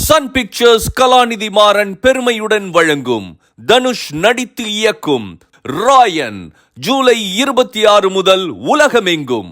Sun pictures கலாநிதி மாறன் பெருமையுடன் வழங்கும் தனுஷ் நடித்து இயக்கும் ராயன் ஜூலை 26 முதல் உலகமெங்கும்.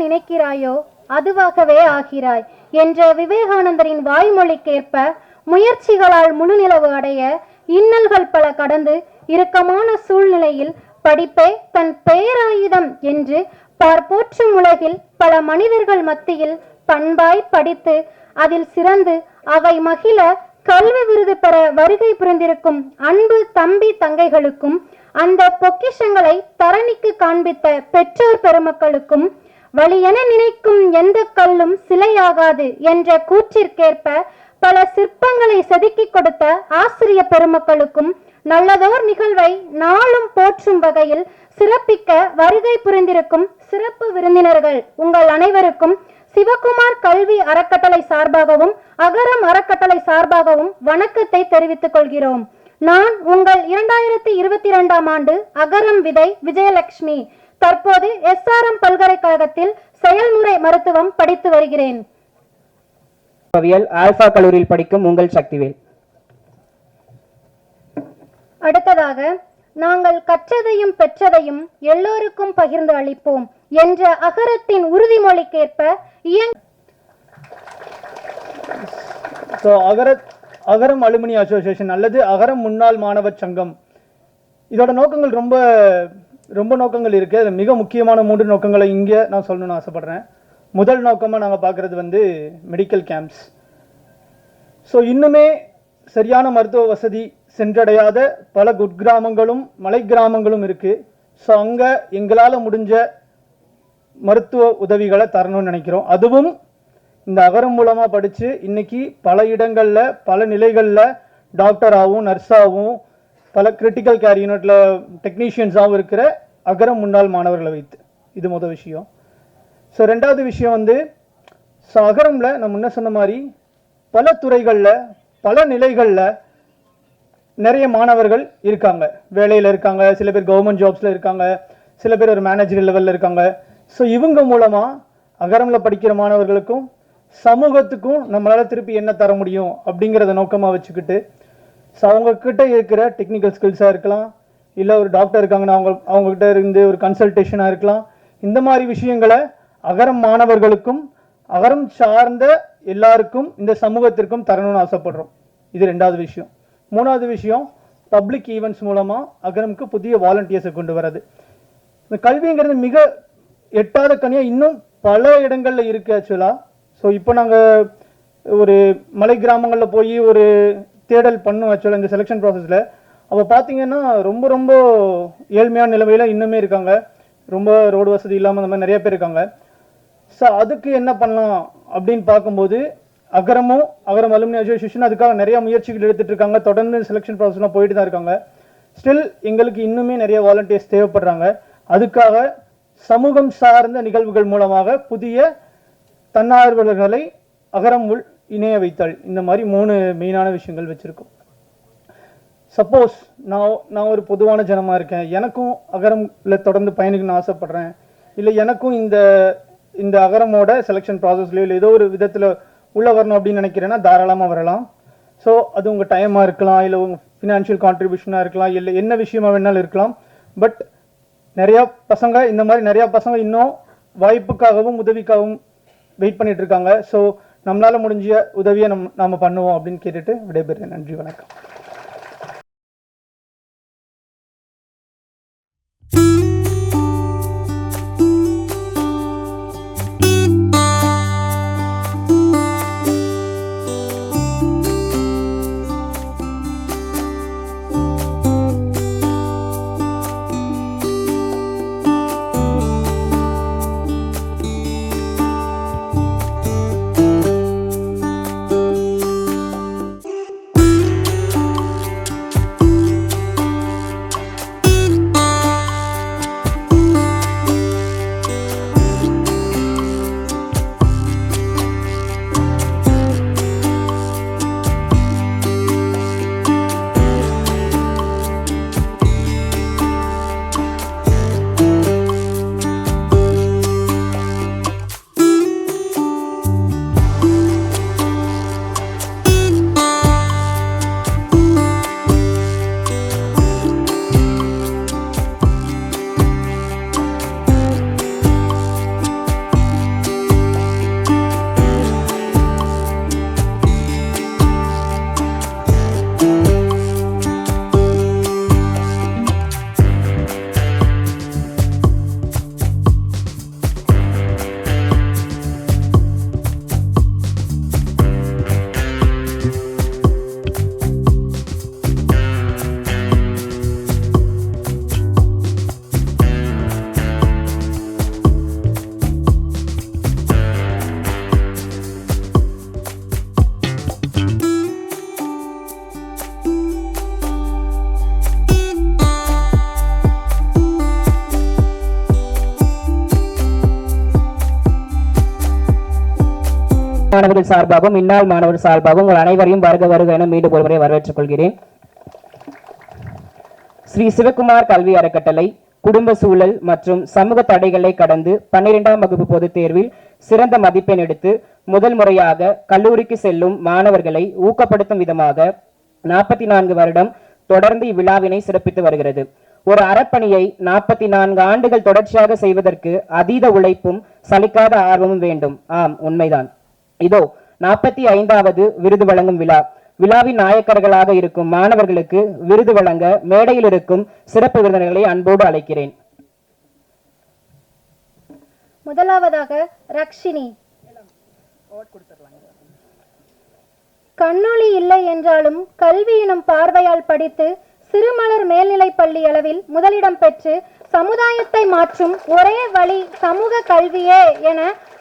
நினைக்கிறாயோ அதுவாகவே ஆகிறாய் என்ற விவேகானந்தரின் வாய்மொழிக்கேற்ப முயற்சிகளால் முழுநிலவு அடைய இன்னல்கள் பல கடந்து இறுக்கமான சூழ்நிலையில் படிப்பே தன் பேராயுதம் என்று பார்ப்போற்றும் உலகில் பல மனிதர்கள் மத்தியில் பண்பாய் படித்து அதில் சிறந்து அவை மகிழ கல்வி விருது பெற வருகை புரிந்திருக்கும் அன்பு தம்பி தங்கைகளுக்கும் அந்த பொக்கிஷங்களை தரணிக்கு காண்பித்த பெற்றோர் பெருமக்களுக்கும் வலியென நினைக்கும் எந்த கல்லும் சிலையாகாது என்ற கூற்றிற்கேற்ப பல சிற்பங்களை செதுக்கி கொடுத்த ஆசிரிய பெருமக்களுக்கும் நல்லதோர் நிகழ்வை நாளும் போற்றும் வகையில் சிறப்பிக்க வருகை புரிந்திருக்கும் சிறப்பு விருந்தினர்கள் உங்கள் அனைவருக்கும் சிவகுமார் கல்வி அறக்கட்டளை சார்பாகவும் அகரம் அறக்கட்டளை சார்பாகவும் வணக்கத்தை தெரிவித்துக் கொள்கிறோம். நான் உங்கள் 2022ஆம் ஆண்டு அகரம் விதை விஜயலட்சுமி. தற்போது SRM பல்கலைக்கழகத்தில் செயல்முறை மருத்துவம் படித்து வருகிறேன். ஆல்பா கல்லூரியில் படிக்கும் உங்கள் சக்திவேல். அடுத்ததாக நாங்கள் கற்றதையும் பெற்றதையும் எல்லோருக்கும் பகிர்ந்து அளிப்போம் என்ற அகரத்தின் உறுதிமொழிக்கேற்ப அகரம் அலுமினி அசோசியேஷன் அல்லது அகரம் முன்னாள் மாணவர் சங்கம், இதோட நோக்கங்கள் ரொம்ப நோக்கங்கள் இருக்குது. அது மிக முக்கியமான 3 நோக்கங்களை இங்கே நான் சொல்லணும்னு ஆசைப்பட்றேன். முதல் நோக்கமாக நாங்கள் பார்க்குறது மெடிக்கல் கேம்ப்ஸ். ஸோ இன்னுமே சரியான மருத்துவ வசதி சென்றடையாத பல குக்கிராமங்களும் மலை கிராமங்களும் இருக்குது. ஸோ அங்கே எங்களால் முடிஞ்ச மருத்துவ உதவிகளை தரணும்னு நினைக்கிறோம். அதுவும் இந்த அகரம் மூலமாக படித்து இன்னைக்கு பல இடங்களில் பல நிலைகளில் டாக்டராகவும் நர்ஸாகவும் பல கிரிட்டிக்கல் கேர் யூனிட்ல டெக்னீஷியன்ஸாகவும் இருக்கிற அகரம் முன்னாள் மாணவர்களை வைத்து, இது முதல் விஷயம். ஸோ ரெண்டாவது விஷயம் அகரமில் நான் முன்ன சொன்ன மாதிரி பல துறைகளில் பல நிலைகளில் நிறைய மாணவர்கள் இருக்காங்க, வேலையில் இருக்காங்க, சில பேர் கவர்மெண்ட் ஜாப்ஸில் இருக்காங்க, சில பேர் ஒரு மேனேஜர் லெவலில் இருக்காங்க. ஸோ இவங்க மூலமாக அகரமில் படிக்கிற மாணவர்களுக்கும் சமூகத்துக்கும் நம்மளால் திருப்பி என்ன தர முடியும் அப்படிங்கிறத நோக்கமாக வச்சுக்கிட்டு, ஸோ அவங்கக்கிட்ட இருக்கிற டெக்னிக்கல் ஸ்கில்ஸாக இருக்கலாம், இல்லை ஒரு டாக்டர் இருக்காங்கன்னா அவங்கக்கிட்ட இருந்து ஒரு கன்சல்டேஷனாக இருக்கலாம், இந்த மாதிரி விஷயங்களை அகரம் மாணவர்களுக்கும் அகரம் சார்ந்த எல்லாருக்கும் இந்த சமூகத்திற்கும் தரணும்னு ஆசைப்படுறோம். இது 2வது விஷயம். 3வது விஷயம், பப்ளிக் ஈவெண்ட்ஸ் மூலமாக அகரமுக்கு புதிய வாலண்டியர்ஸை கொண்டு வர்றது. இந்த கல்விங்கிறது மிக எட்டாத கனியாக இன்னும் பல இடங்களில் இருக்குது ஆக்சுவலாக. ஸோ இப்போ நாங்கள் ஒரு மலை கிராமங்களில் போய் ஒரு தேடல் பண்ணோம் ஆக்சுவலாக இந்த செலெக்ஷன் ப்ராசஸில். அப்போ பார்த்தீங்கன்னா ரொம்ப ரொம்ப ஏழ்மையான நிலைமையில் இன்னுமே இருக்காங்க, ரொம்ப ரோடு வசதி இல்லாமல் அந்த மாதிரி நிறைய பேர் இருக்காங்க. ஸோ அதுக்கு என்ன பண்ணலாம் அப்படின்னு பார்க்கும்போது அகரமும் அகரம் அலுமினி அசோசியேஷன் அதுக்காக நிறைய முயற்சிகள் எடுத்துகிட்டு இருக்காங்க. தொடர்ந்து செலெக்ஷன் ப்ராசஸ்லாம் போயிட்டு தான் இருக்காங்க. ஸ்டில் எங்களுக்கு இன்னுமே நிறைய வாலண்டியர்ஸ் தேவைப்படுறாங்க. அதுக்காக சமூகம் சார்ந்த நிகழ்வுகள் மூலமாக புதிய தன்னார்வலர்களை அகரம் உள் இணைய வைத்தல், இந்த மாதிரி 3 மெயினான விஷயங்கள் வச்சுருக்கோம். சப்போஸ் நான் ஒரு பொதுவான ஜனமாக இருக்கேன், எனக்கும் அகரமில் தொடர்ந்து பயணிக்கணும்னு ஆசைப்பட்றேன், இல்லை எனக்கும் இந்த அகரமோட செலெக்ஷன் ப்ராசஸ்லையோ இல்லை ஏதோ ஒரு விதத்தில் உள்ளே வரணும் அப்படின்னு நினைக்கிறேன்னா தாராளமாக வரலாம். ஸோ அது உங்கள் டைமாக இருக்கலாம், இல்லை உங்கள் ஃபினான்ஷியல் கான்ட்ரிபியூஷனாக இருக்கலாம், இல்லை என்ன விஷயமா வேணாலும் இருக்கலாம். பட் நிறையா பசங்க இந்த மாதிரி நிறையா பசங்க இன்னும் வாய்ப்புக்காகவும் உதவிக்காகவும் வெயிட் பண்ணிட்டு இருக்காங்க. ஸோ நம்மளால் முடிஞ்ச உதவியை நாம் பண்ணுவோம் அப்படின்னு கேட்டுட்டு விடைபெறுறேன். நன்றி, வணக்கம். மாணவர்கள் சார்பாகவும் இந்நாள் மாணவர் சார்பாகவும் உங்கள் அனைவரையும் வருக வருக என மீண்டும் ஒருமுறை வரவேற்றுக் கொள்கிறேன். ஸ்ரீ சிவகுமார் கல்வி அறக்கட்டளை குடும்ப சூழல் மற்றும் சமூக தடைகளை கடந்து 12ஆம் வகுப்பு பொதுத் தேர்வில் சிறந்த மதிப்பெண் எடுத்து முதல் முறையாக கல்லூரிக்கு செல்லும் மாணவர்களை ஊக்கப்படுத்தும் விதமாக 44 வருடம் தொடர்ந்து இவ்விழாவினை சிறப்பித்து வருகிறது. ஒரு அறப்பணியை 44 ஆண்டுகள் தொடர்ச்சியாக செய்வதற்கு அதீத உழைப்பும் சலிக்காத ஆர்வமும் வேண்டும். ஆம், உண்மைதான். இதோ 45வது விருது வழங்கும் விழா. விழாவின் நாயக்கர்களாக இருக்கும் மாணவர்களுக்கு விருது வழங்க மேடையில் இருக்கும் சிறப்பு விருந்தினர்களை அன்போடு அழைக்கிறேன். முதலாவதாக ரக்ஷினி. கண்ணொளி இல்லை என்றாலும் கல்வி எனும் பார்வையால் படித்து சிறுமலர் மேல்நிலைப் பள்ளி அளவில் முதலிடம் பெற்று சமுதாயத்தை மாற்றும் ஒரே வழி சமூக கல்வியே என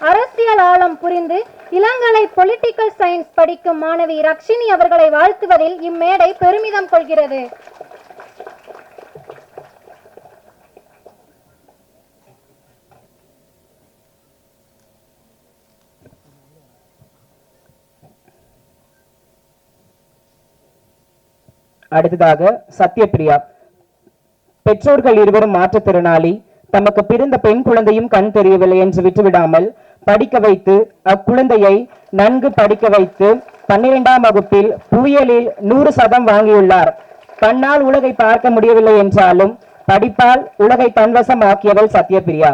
அரசியல் ஆழம் புரிந்து இளங்கலை பொலிட்டிக்கல் சயின்ஸ் படிக்கும் மாணவி ரக்ஷினி அவர்களை வாழ்த்துவதில் இம்மேடை பெருமிதம் கொள்கிறது. அடுத்ததாக சத்யபிரியா. பெற்றோர்கள் இருவரும் மாற்றுத்திறனாளி. தமக்கு பிறந்த பெண் குழந்தையும் கண் தெரியவில்லை என்று விட்டுவிடாமல் படிக்க வைத்து அக்குழந்தையை நன்கு படிக்க வைத்து 12ஆம் வகுப்பில் புவியியலில் 100% வாங்கியுள்ளார். கண்ணால் உலகை பார்க்க முடியவில்லை என்றாலும் படிப்பால் உலகை தன்வசமாக்கியவள் சத்யபிரியா.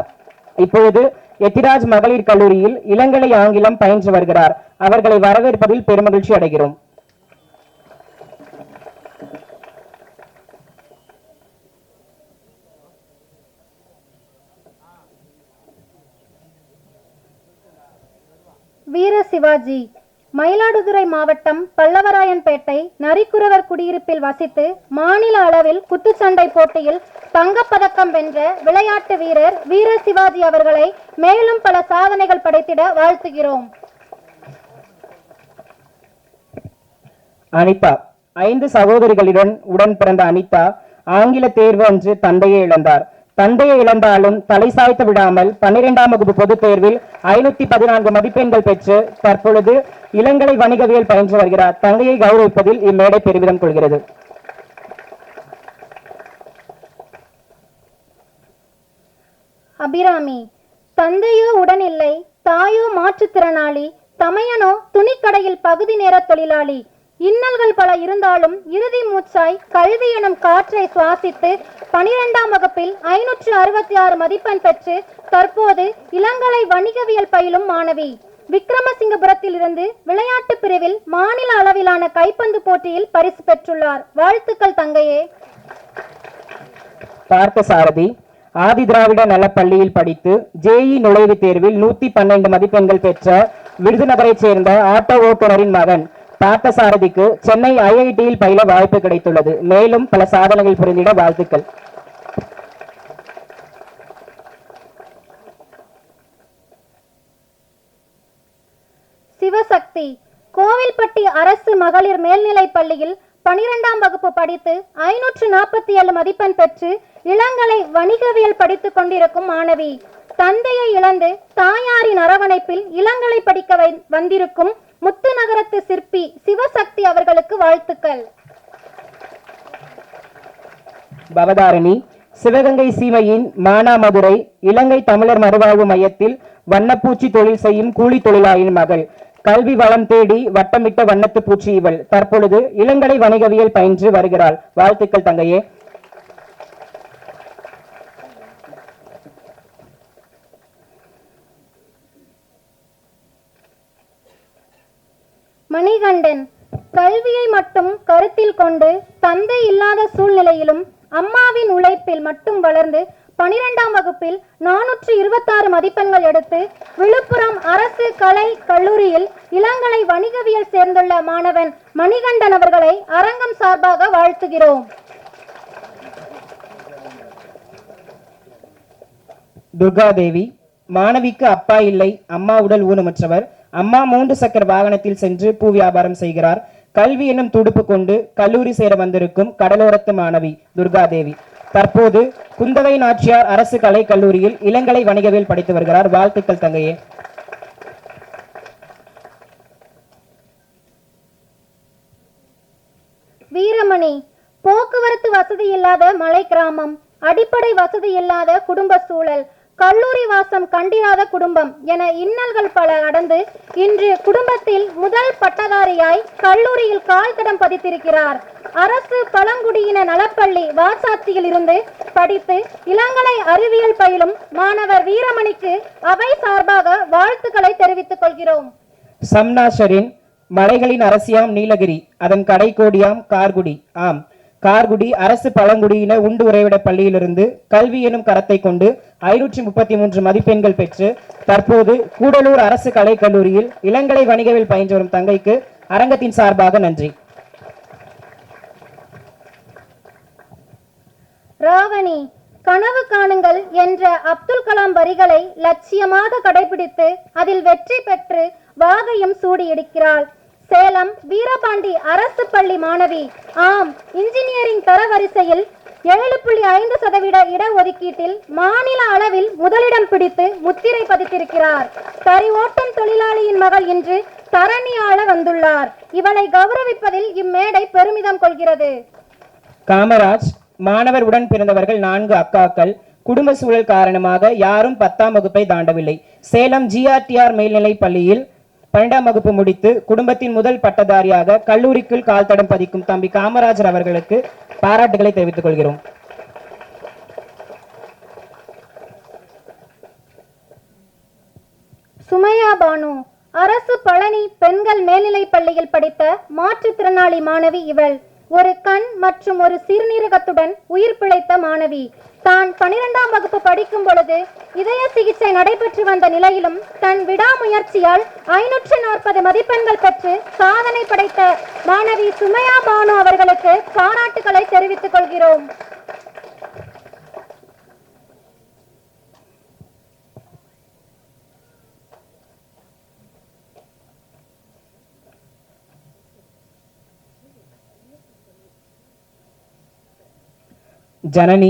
இப்பொழுது எத்திராஜ் மகளிர் கல்லூரியில் இளங்கலை ஆங்கிலம் பயின்று வருகிறார். அவர்களை வரவேற்பதில் பெருமகிழ்ச்சி அடைகிறோம். வீர சிவாஜி மயிலாடுதுறை மாவட்டம் பல்லவராயன்பேட்டை நரிக்குறவர் குடியிருப்பில் வசித்து மாநில அளவில் குத்துச்சண்டை போட்டியில் தங்கப்பதக்கம் வென்ற விளையாட்டு வீரர் வீர சிவாஜி அவர்களை மேலும் பல சாதனைகள் படைத்திட வாழ்த்துகிறோம். அனிதா. 5 சகோதரிகளுடன் உடன் பிறந்த அனிதா ஆங்கில தேர்வு அன்று தந்தையை இழந்தார். தந்தையை இழந்தாலும் தலை சாய்த்து விடாமல் 12ஆம் வகுப்பு பொதுத் தேர்வில் 514 மதிப்பெண்கள் பெற்று தற்பொழுது இளங்கலை வணிகவியல் பயின்று வருகிறார். தங்கையை கௌரவிப்பதில் இம்மேடை பெருமிதம் கொள்கிறது. அபிராமி. தந்தையோ உடனில்லை, தாயோ மாற்றுத்திறனாளி, தமையனோ துணிக்கடையில் பகுதி நேர தொழிலாளி. இன்னல்கள் பல இருந்தாலும் இறுதி மூச்சாய் கல்வி எனும் காற்றை சுவாசித்து 12ஆம் வகுப்பில் 566 மதிப்பெண் பெற்று தற்போது இளங்கலை வணிகவியல் பயிலும் மாணவி. விக்ரமசிங்கபுரத்தில் இருந்து விளையாட்டு பிரிவில் மாநில அளவிலான கைப்பந்து போட்டியில் பரிசு பெற்றுள்ளார். வாழ்த்துக்கள் தங்கையே. பார்த்தசாரதி. ஆதி திராவிட நலப்பள்ளியில் படித்து ஜேஇ நுழைவுத் தேர்வில் 112 மதிப்பெண்கள் பெற்ற விருதுநகரைச் சேர்ந்த ஆட்டோ ஓட்டுநரின் மகன் பார்த்தசாரதிக்கு சென்னை ஐஐடியில் பயில வாய்ப்பு கிடைத்துள்ளது. மேலும் பல சாதனைகள் புரிந்திட வாழ்த்துக்கள். சிவசக்தி. கோவில்பட்டி அரசு மகளிர் மேல்நிலைப் பள்ளியில் 12ஆம் வகுப்பு படித்து 547 மதிப்பெண் பெற்று இளங்கலை வணிகவியல் படித்துக் கொண்டிருக்கும் மாணவி. தந்தையை இழந்து தாயாரின் அரவணைப்பில் இளங்கலை படிக்க வந்திருக்கும் முத்து நகரத்து சிற்பி சிவசக்தி அவர்களுக்கு வாழ்த்துக்கள். பவதாரணி. சிவகங்கை சீமையின் மானாமதுரை இலங்கை தமிழர் மறுவாழ்வு மையத்தில் வண்ணப்பூச்சி தொழில் செய்யும் கூலி தொழிலாளியின் மகள். கல்வி வளம் தேடி வட்டமிட்ட வண்ணத்து பூச்சி இவள். தற்பொழுது இளங்கலை வணிகவியல் பயின்று வருகிறாள். வாழ்த்துக்கள் தங்கையே. மணிகண்டன். கல்வியை மட்டும் கருத்தில் கொண்டு தந்தை இல்லாத சூழ்நிலையிலும் அம்மாவின் உழைப்பில் மட்டும் வளர்ந்து 12ஆம் வகுப்பில் 426 மதிப்பெண்கள் எடுத்து விழுப்புரம் அரசு கலை கல்லூரியில் இளங்கலை வணிகவியல் சேர்ந்துள்ள மாணவன் மணிகண்டன் அவர்களை அரங்கம் சார்பாக வாழ்த்துகிறோம். துர்காதேவி. மாணவிக்கு அப்பா இல்லை, அம்மா உடல் ஊனமுற்றவர். அம்மா 3 சக்கர வாகனத்தில் சென்று பூ வியாபாரம் செய்கிறார். கல்வி எனும் துடுப்பு கொண்டு கல்லூரி சேர வந்திருக்கும் கடலோரத்து மாணவி துர்காதேவி. தற்போது குந்தவை நாச்சியார் அரசு கலை கல்லூரியில் இளங்கலை வணிகவியல் படித்து வருகிறார். வாழ்த்துக்கள் தங்கையே. வீரமணி. போக்குவரத்து வசதி இல்லாத மலை கிராமம், அடிப்படை வசதி இல்லாத குடும்ப சூழல், கல்லூரி வாசம் கண்டிராத குடும்பம் என இன்னல்கள் பல கடந்து இன்று குடும்பத்தில் முதல் பட்டதாரியாய் கல்லூரியில் கால் தடம் பதித்திருக்கிறார். அரசு பழங்குடியின நலப்பள்ளி வாசாத்தியில் இருந்து படித்து இளங்கலை அறிவியல் பயிலும் மாணவர் வீரமணிக்கு அவை சார்பாக வாழ்த்துக்களை தெரிவித்துக் கொள்கிறோம். சம்னாஷரின் மலைகளின் அரசியாம் நீலகிரி, அதன் கடைக்கோடியாம் கார்குடி. ஆம், கார்குடி அரசு பழங்குடியின உண்டு உறைவிட பள்ளியிலிருந்து கல்வி எனும் கரத்தை கொண்டு 533 மதிப்பெண்கள் பெற்று தற்போது கூடலூர் அரசு கலை கல்லூரியில் இளங்கலை வணிகவியல் பயின்று வரும் தங்கைக்கு அரங்கத்தின் சார்பாக நன்றி. ராவணி. கனவு காணுங்கள் என்ற அப்துல் கலாம் வரிகளை லட்சியமாக கடைபிடித்து அதில் வெற்றி பெற்று வாகையும் சூடியிருக்கிறாள். சேலம் வீரபாண்டி அரசு பள்ளி மாணவி. ஆம், இன்ஜினியரிங் தரவரிசையில் 7.5% இடஒதுக்கீட்டில் மாநில அளவில் முதலிடம் பிடித்து முத்திரை பதித்திருக்கிறார். தறி ஓட்டும் தொழிலாளியின் மகள் இன்று தரணி ஆள வந்துள்ளார். இவளை கௌரவிப்பதில் இம்மேடை பெருமிதம் கொள்கிறது. காமராஜ், மாணவர் உடன் பிறந்தவர்கள் 4 அக்காக்கள். குடும்ப சூழல் காரணமாக யாரும் 10ஆம் வகுப்பை தாண்டவில்லை. சேலம் ஜிஆர்டிஆர் மேல்நிலை பள்ளியில் 12ஆம் வகுப்பு முடித்து குடும்பத்தின் முதல் பட்டதாரியாக கல்லூரிக்குள் கால் தடம் பதிக்கும் தம்பி காமராஜர் அவர்களுக்கு பாராட்டுகளை தெரிவித்துக் கொள்கிறோம். சுமையா பானு அரசு பழனி பெண்கள் மேல்நிலைப் பள்ளியில் படித்த மாற்றுத்திறனாளி மாணவி இவள். ஒரு கண் மற்றும் ஒரு சிறுநீரகத்துடன் உயிர் பிழைத்த மாணவி. தான் 12ஆம் வகுப்பு படிக்கும் பொழுது இதய சிகிச்சை நடைபெற்று வந்த நிலையிலும் தன் விடாமுயற்சியால் 540 மதிப்பெண்கள் பெற்று சாதனை படைத்த மாணவி சுமையா பானு அவர்களுக்கு பாராட்டுகளை தெரிவித்துக் கொள்கிறோம். ஜனனி,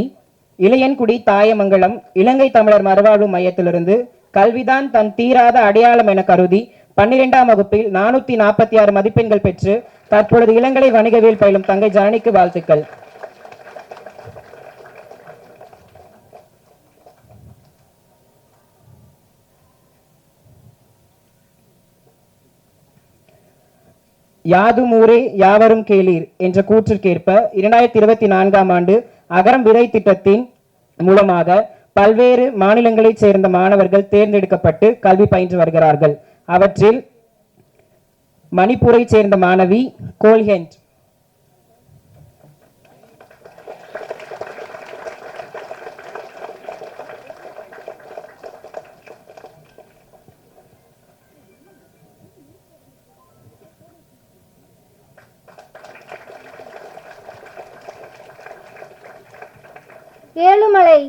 இளையன்குடி தாயமங்கலம் இலங்கை தமிழர் மறுவாழ்வு மையத்திலிருந்து கல்விதான் தன் தீராத அடையாளம் என கருதி 12ஆம் வகுப்பில் 446 மதிப்பெண்கள் பெற்று தற்பொழுது இளங்கலை வணிகவியல் பயிலும் தங்கை ஜனனிக்கு வாழ்த்துக்கள். யாதும் ஊரே யாவரும் கேளீர் என்ற கூற்றிற்கேற்ப 2024ஆம் ஆண்டு அகரம் விதை திட்டத்தின் மூலமாக பல்வேறு மாநிலங்களைச் சேர்ந்த மாணவர்கள் தேர்ந்தெடுக்கப்பட்டு கல்வி பயின்று வருகிறார்கள். அவற்றில் மணிப்பூரைச் சேர்ந்த மாணவி கோல்ஹென்ட், ஏழுமலை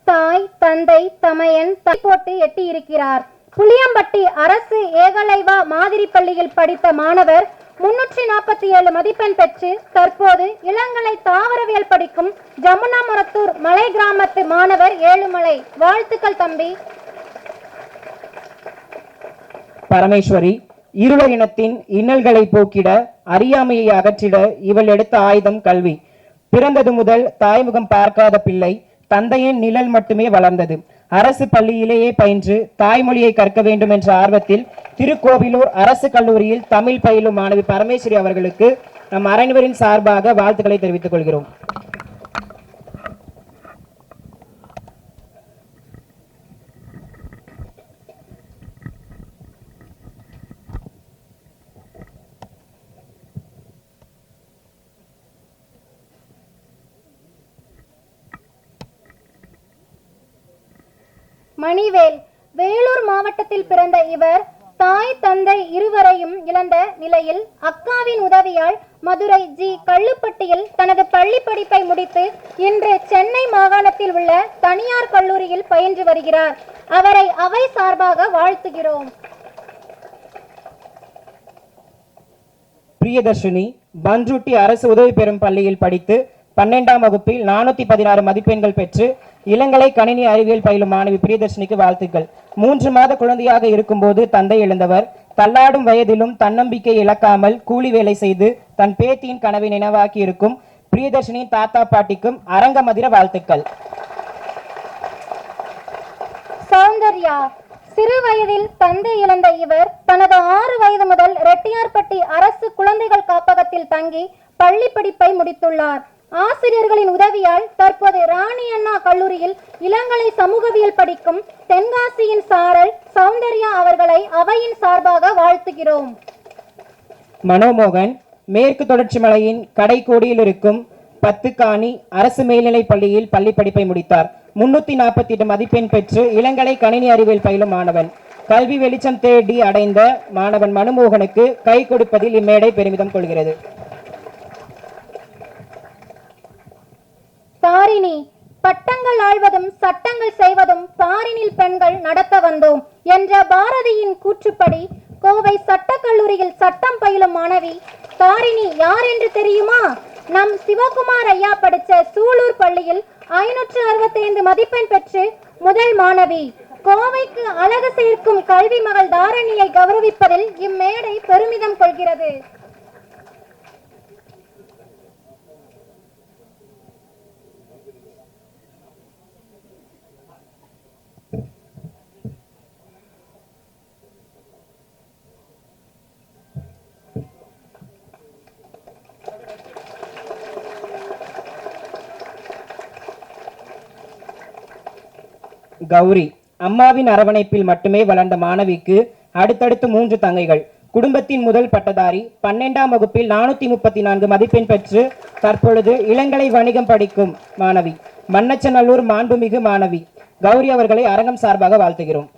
தாய் தந்தை தமையன் போட்டு எட்டி இருக்கிறார். புளியம்பட்டி அரசு ஏகலைவா மாதிரி பள்ளியில் படித்த மாணவர் 347 மதிப்பெண் பெற்று தற்போது இளங்கலை தாவரவியல் படிக்கும் ஜமுனாமரத்தூர் மலை கிராமத்து மாணவர் ஏழுமலை. வாழ்த்துக்கள் தம்பி. பரமேஸ்வரி, இருளர் இனத்தின் இன்னல்களை போக்கிட அறியாமையை அகற்றிட இவள் எடுத்த ஆயுதம் கல்வி. பிறந்தது முதல் தாய்முகம் பார்க்காத பிள்ளை தந்தையின் நிழல் மட்டுமே வளர்ந்தது. அரசு பள்ளியிலேயே பயின்று தாய்மொழியை கற்க வேண்டும் என்ற ஆர்வத்தில் திருக்கோவிலூர் அரசு கல்லூரியில் தமிழ் பயிலும் மாணவி பரமேஸ்வரி அவர்களுக்கு நம் அனைவரின் சார்பாக வாழ்த்துக்களை தெரிவித்துக் கொள்கிறோம். மணிவேல், வேலூர் மாவட்டத்தில் பிறந்த இவர் தாய் தந்தை இருவரையும் இழந்த நிலையில் அக்காவின் உதவியால் மதுரை ஜி கள்ளுப்பட்டியில் தனது பள்ளி படிப்பை முடித்து இன்று சென்னை மாகாணத்தில் உள்ள தனியார் கல்லூரியில் பயின்று வருகிறார். அவரை அவை சார்பாக வாழ்த்துகிறோம். பிரியதர்ஷினி, பன்ருட்டி அரசு உதவி பெறும் பள்ளியில் படித்து 12ஆம் வகுப்பில் 416 மதிப்பெண்கள் பெற்று இளங்கலை கணினி அறிவியல் பயிலும் மாணவி பிரியதர்ஷினிக்கு வாழ்த்துக்கள். 3 மாத குழந்தையாக இருக்கும்போது தந்தை இழந்தவர் தள்ளாடும் வயதிலும் தன்னம்பிக்கை இழக்காமல் கூலி வேலை செய்து தன் பேத்தியின் கனவை நினைவாக்கி இருக்கும் பிரியதர்ஷினியின் தாத்தா பாட்டிக்கும் அரங்க மதிர வாழ்த்துக்கள். சௌந்தர்யா, சிறு வயதில் தந்தை இழந்த இவர் தனது 6 வயது முதல் ரெட்டியார்பட்டி அரசு குழந்தைகள் காப்பகத்தில் தங்கி பள்ளி படிப்பை முடித்துள்ளார். ஆசிரியர்களின் உதவியால் தற்போது ராணி அண்ணா கல்லூரியில் இளங்கலை சமூகவியல் படிக்கும் தென்காசியின் சாரல் சௌந்தர்யா அவர்களை அவையின் சார்பாக வாழ்த்துகிறோம். மனோமோகன், மேற்கு தொடர்ச்சி மலையின் கடைக்கோடியில் இருக்கும் 10 காணி அரசு மேல்நிலை பள்ளியில் பள்ளி படிப்பை முடித்தார். 348 மதிப்பெண் பெற்று இளங்கலை கணினி அறிவியல் பயிலும் மாணவன். கல்வி வெளிச்சம் தேடி அடைந்த மாணவன் மனுமோகனுக்கு கை கொடுப்பதில் இம்மேடை பெருமிதம் கொள்கிறது. தாரிணி, பட்டங்கள் ஆழ்வதும் சட்டங்கள் செய்வதும் பாரினில் பெண்கள் நடத்த வந்தோம் என்ற பாரதியின் கூற்றுப்படி கோவை சட்டக்கல்லூரியில் சட்டம் பயிலும் மாணவி தாரிணி யார் என்று தெரியுமா? நம் சிவகுமார் ஐயா படித்த சூலூர் பள்ளியில் 565 மதிப்பெண் பெற்று முதல் மாணவி. கோவைக்கு அழகு சேர்க்கும் கல்வி மகள் தாரிணியை கௌரவிப்பதில் இம்மேடை பெருமிதம் கொள்கிறது. கௌரி. அம்மாவின் அரவணைப்பில் மட்டுமே வளர்ந்த மாணவிக்கு அடுத்தடுத்து 3 தங்கைகள். குடும்பத்தின் முதல் பட்டதாரி. 12ஆம் வகுப்பில் 434 மதிப்பெண் பெற்று தற்பொழுது இளங்கலை வணிகம் படிக்கும் மாணவி. மண்ணச்சநல்லூர் மாண்புமிகு மாணவி கௌரி அவர்களை அரங்கம் சார்பாக வாழ்த்துகிறோம்.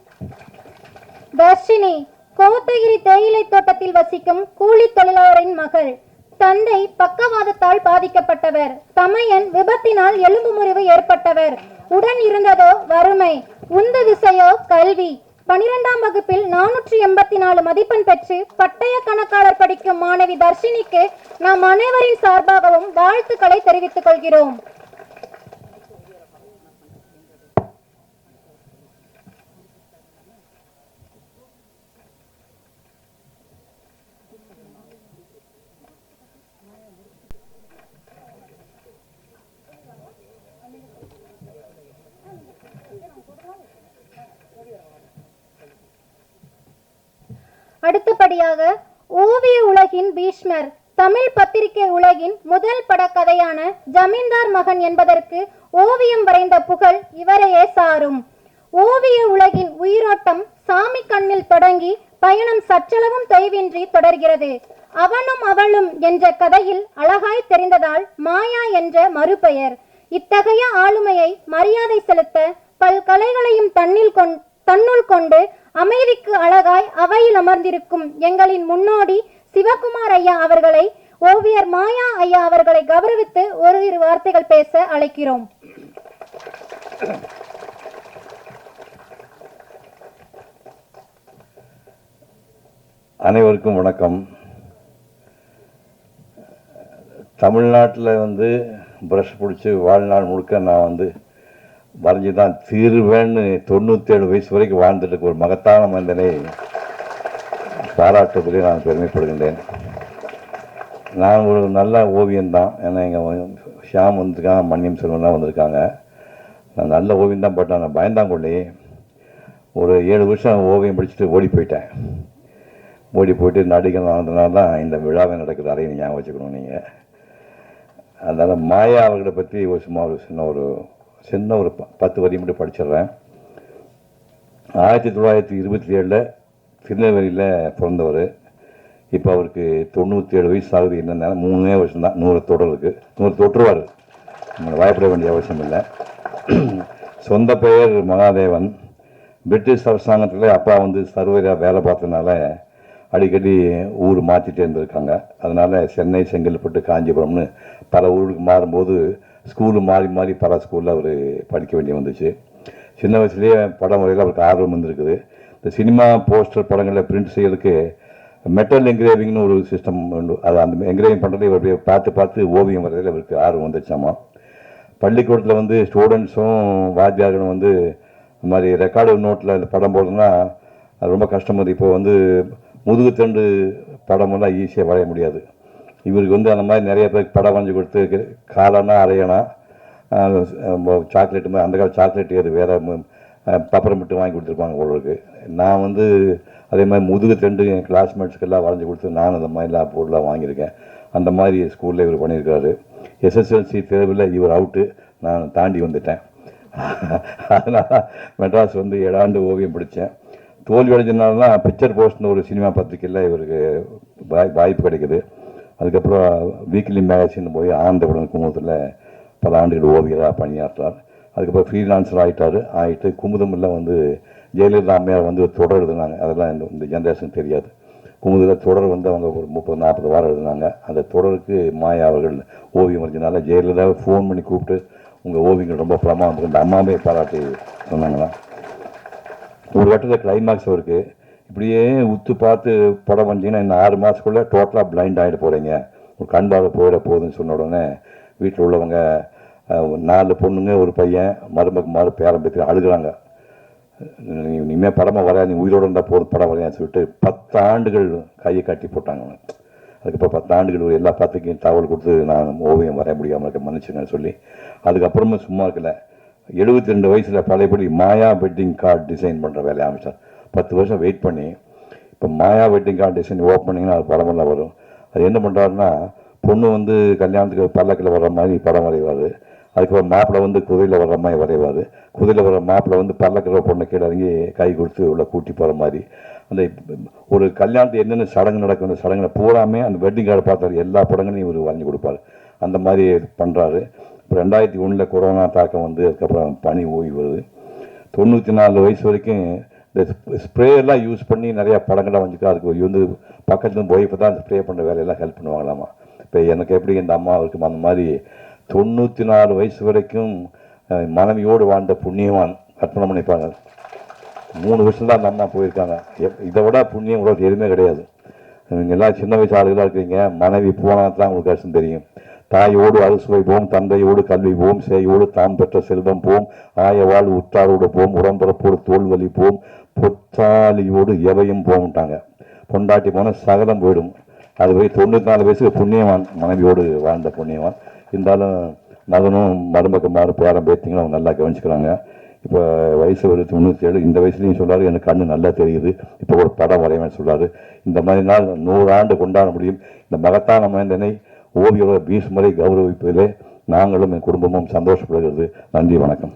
தர்ஷினி கோத்தகிரி தேயிலை தோட்டத்தில் வசிக்கும் கூலி தொழிலாளரின் மகள். தந்தை பக்கவாதத்தால் பாதிக்கப்பட்டவர். தமையன் விபத்தினால் எலும்பு முறிவு ஏற்பட்டவர். உடன் இருந்ததோ வறுமை, உந்து விசையோ கல்வி. 12ஆம் வகுப்பில் 484 மதிப்பெண் பெற்று பட்டய கணக்காளர் படிக்கும் மாணவி தர்ஷினிக்கு நாம் அனைவரின் சார்பாகவும் வாழ்த்துக்களை தெரிவித்துக் கொள்கிறோம். அடுத்தபடியாக ஓவிய உலகின் பீஷ்மர், தமிழ் பத்திரிகை உலகின் முதல் படக்கதையான ஜமீன்தார் மகன் என்பதற்கு ஓவியம் வரைந்த புகழ் இவரையே சாரும். ஓவிய உலகின் உயிரோட்டம் சாமி கண்ணில் தொடங்கி பயணம் சற்றளவும் தொய்வின்றி தொடர்கிறது. அவனும் அவளும் என்ற கதையில் அழகாய் தெரிந்ததால் மாயா என்ற மறுபெயர். இத்தகைய ஆளுமையை மரியாதை செலுத்த பல்கலைகளையும் தன்னுள் கொண்டு அமைதிக்கு அழகாய் அவையில் அமர்ந்திருக்கும் எங்களின் முன்னோடி சிவகுமார் ஐயா அவர்களை, ஓவியர் மாயா ஐயா அவர்களை கௌரவித்து ஓரிரு வார்த்தைகள் பேச அழைக்கிறோம். அனைவருக்கும் வணக்கம். தமிழ்நாட்டில் ப்ரஷ் பிடிச்சி வாழ்நாள் முழுக்க நான் வரைஞ்சி தான் தீர்வேன்னு 97 வயசு வரைக்கும் வாழ்ந்துட்டு ஒரு மகத்தான மனிதனை பாராட்டுவதிலே நான் பெருமைப்படுகின்றேன். நான் ஒரு நல்ல ஓவியம்தான். ஏன்னா எங்கள் ஷியாம் வந்திருக்காங்க, மன்னியம் செல்வன்லாம் வந்திருக்காங்க. நான் நல்ல ஓவியம் தான் போட்டேன். நான் பயந்தாங்கொள்ளி ஒரு 7 வருஷம் ஓவியம் படிச்சுட்டு ஓடி போயிட்டு நடிகர் ஆனதுனால தான் இந்த விழாவை நடக்குது. அதையும் ஞாபகம் வச்சுக்கணும் நீங்கள். அதனால் மாயா அவர்களை பற்றி சின்ன ஒரு 10 வரி மட்டும் படிச்சிடுறேன். 1927 திருநெல்வேலியில் பிறந்தவர். இப்போ அவருக்கு 97 வயசு ஆகுது. என்னென்ன 3 வருஷம் தான் 100 தொடருக்கு 100 தொற்றுவார். பயப்பட வேண்டிய அவசியம் இல்லை. சொந்த பெயர் மகாதேவன். பிரிட்டிஷ் அரசாங்கத்தில் அப்பா சர்வேராக வேலை பார்த்ததுனால அடிக்கடி ஊர் மாற்றிட்டே இருந்திருக்காங்க. அதனால் சென்னை, செங்கல்பட்டு, காஞ்சிபுரம்னு பல ஊருக்கு மாறும்போது ஸ்கூலு மாறி பல ஸ்கூலில் அவர் படிக்க வேண்டிய வந்துச்சு. சின்ன வயசுலேயே படம் வரையில் அவருக்கு ஆர்வம் வந்துருக்குது. இந்த சினிமா போஸ்டர் படங்களில் பிரிண்ட் செய்யறதுக்கு மெட்டல் என்கிரேவிங்னு ஒரு சிஸ்டம் உண்டு. அது அந்த என்கிரேவிங் பண்ணுறது இவருடைய பார்த்து ஓவியம் வரையில் அவருக்கு ஆர்வம் வந்துச்சாமா. பள்ளிக்கூடத்தில் ஸ்டூடெண்ட்ஸும் வாத்தியார்களும் இந்த மாதிரி ரெக்கார்டு நோட்டில் இந்த படம் போடுறதுன்னா அது ரொம்ப கஷ்டம். இப்போ முதுகுத்தண்டு படமெல்லாம் ஈஸியாக வரைய முடியாது. இவருக்கு அந்த மாதிரி நிறைய பேருக்கு படம் வரைஞ்சி கொடுத்து காலனா அரையனா சாக்லேட்டு மாதிரி அந்த கால சாக்லேட் அது வேறு பப்பரம் மட்டும் வாங்கி கொடுத்துருப்பாங்க உங்களுக்கு. நான் அதே மாதிரி முதுகுத்தண்டு என் கிளாஸ்மேட்ஸ்க்கெல்லாம் வரைஞ்சி கொடுத்து நான் அந்த மாதிரிலாம் பொருளாக வாங்கியிருக்கேன். அந்த மாதிரி ஸ்கூலில் இவர் பண்ணியிருக்காரு. SSLC தேர்வில் இவர் அவுட்டு, நான் தாண்டி வந்துட்டேன். அதனால் மெட்ராஸ் 7 ஆண்டு ஓவியம் படித்தேன். தோல்வி அடைஞ்சதுனால தான் பிக்சர் போஸ்ட்னு ஒரு சினிமா பத்திரிக்கையில் இவருக்கு வாய்ப்பு கிடைக்குது. அதுக்கப்புறம் வீக்லி மேகசின் போய் ஆனந்தபுரம் குமுதத்தில் பல ஆண்டுகள் ஓவியராக பணியாற்றார். அதுக்கப்புறம் ஃப்ரீலான்சர் ஆகிட்டு குமுதமில் ஜெயலலிதா அம்மையார் தொடர் எழுதுனாங்க. அதெல்லாம் இந்த ஜென்ரேஷன் தெரியாது. குமுதில் தொடர் அவங்க ஒரு 30-40 வாரம் எழுதுனாங்க. அந்த தொடருக்கு மாயா அவர்கள் ஓவியம் வரைஞ்சனால ஜெயலலிதாவை ஃபோன் பண்ணி கூப்பிட்டு உங்கள் ஓவியங்கள் ரொம்ப பிரமாதம் இந்த அம்மாவே பாராட்டி சொன்னாங்களாம். ஒரு கட்டத்தில் கிளைமேக்ஸ் அவருக்கு இப்படியே உத்து பார்த்து படம் வந்தீங்கன்னா இன்னும் 6 மாதத்துக்குள்ளே டோட்டலாக பிளைண்ட் ஆகிட போகிறீங்க, ஒரு கண்பாக போயிட போகுதுன்னு சொன்ன உடனே வீட்டில் உள்ளவங்க 4 பொண்ணுங்க ஒரு பையன் மருமக்கு பேரம்பேத்தி அழுகிறாங்க. இனிமேல் படமாக வரையா, நீ உயிரோடு இருந்தால் போதும் படம் வரையான்னு சொல்லிட்டு 10 ஆண்டுகள் கையை கட்டி போட்டாங்க. அதுக்கப்புறம் 10 ஆண்டுகள் எல்லா பத்திரிக்கையும் தகவல் கொடுத்து நான் ஓவியம் வரைய முடியாமல் இருக்க மன்னிச்சுங்கன்னு சொல்லி அதுக்கப்புறமா சும்மா இருக்கல 72 வயசில் பழையபடி மாயா வெட்டிங் கார்டு டிசைன் பண்ணுற வேலையை ஆரம்பித்தார். 10 வருஷம் வெயிட் பண்ணி இப்போ மாயா வெட்டிங் கார்டு டிசைன் ஓப்பனிங்கன்னா அது படமெல்லாம் வரும். அது என்ன பண்ணுறாருன்னா பொண்ணு கல்யாணத்துக்கு பல்லக்கில் வர்ற மாதிரி படம் வரைவார். அதுக்கப்புறம் மாப்பிள்ளை வந்து குதிரையில் வர்ற மாதிரி வரைவார். குதிரையில் வர்ற மாப்பிள்ளை வந்து பல்லக்கிற பொண்ணை கீழே இறங்கி கை கொடுத்து உள்ள கூட்டி போகிற மாதிரி அந்த ஒரு கல்யாணத்துக்கு என்னென்ன சடங்கு நடக்கும் அந்த சடங்குல பூராமே அந்த வெட்டிங் கார்டு பார்த்தாரு எல்லா படங்களையும் இவர் வரைஞ்சி கொடுப்பார். அந்த மாதிரி பண்ணுறாரு. இப்போ 2001 கொரோனா தாக்கம் வந்து அதுக்கப்புறம் பனி ஓய்வு வருது. 94 வயசு வரைக்கும் இந்த ஸ்ப்ரேயெல்லாம் யூஸ் பண்ணி நிறையா படங்கள்லாம் வந்துட்டு அதுக்கு வந்து பக்கத்துல ஒய்ஃபை தான் ஸ்ப்ரே பண்ணுற வேலையெல்லாம் ஹெல்ப் பண்ணுவாங்களாமா. இப்போ எனக்கு எப்படி இந்த அம்மா இருக்கும் அந்த மாதிரி 94 வயசு வரைக்கும் மனைவியோடு வாழ்ந்த புண்ணியவான் கற்பனை பண்ணிப்பாங்க. 3 வருஷம் தான் அந்த அம்மா போயிருக்காங்க. இதை விட புண்ணியம் உலகத்து எதுவுமே கிடையாது. நீங்கள் எல்லாம் சின்ன வயசு ஆளுகளாக இருக்கிறீங்க. மனைவி போனால் தான் உங்களுக்கு கஷ்டம் தெரியும். தாயோடு அறுசுவை போம், தந்தையோடு கல்வி போம், சேயோடு தாம் பெற்ற செல்வம் போம், ஆயவாள் உற்றாரோடு போம், உடம்புறப்போடு தோல்வலி போம், பொத்தாலியோடு எவையும் போம்ட்டாங்க. பொண்டாட்டி போனால் சகலம் போயிடும். அது போய் 94 வயசுக்கு புண்ணியவான், மனைவியோடு வாழ்ந்த புண்ணியவான். இருந்தாலும் மகனும் மருமகமாரும் பேரம் பேத்திங்களும் அவங்க நல்லா கவனிச்சுக்கிறாங்க. இப்போ வயசு ஒரு 97. இந்த வயசுலையும் சொல்கிறாரு எனக்கு கண்ணு நல்லா தெரியுது, இப்போ ஒரு படம் வரைவேன்னு சொல்கிறாரு. இந்த மாதிரி நாள் 100 ஆண்டு கொண்டாட முடியும். இந்த மகத்தான மனிதனை ஓவியர் பீஷ்மரை கௌரவிப்பதிலே நாங்களும் என் குடும்பமும் சந்தோஷப்படுகிறது. நன்றி, வணக்கம்.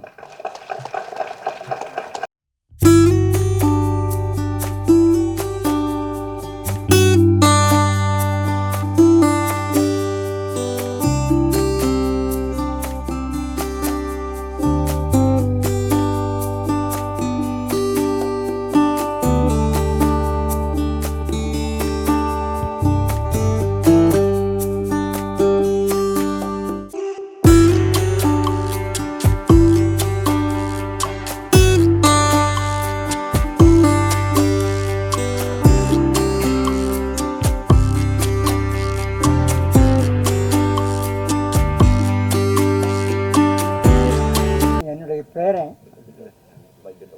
பேரன்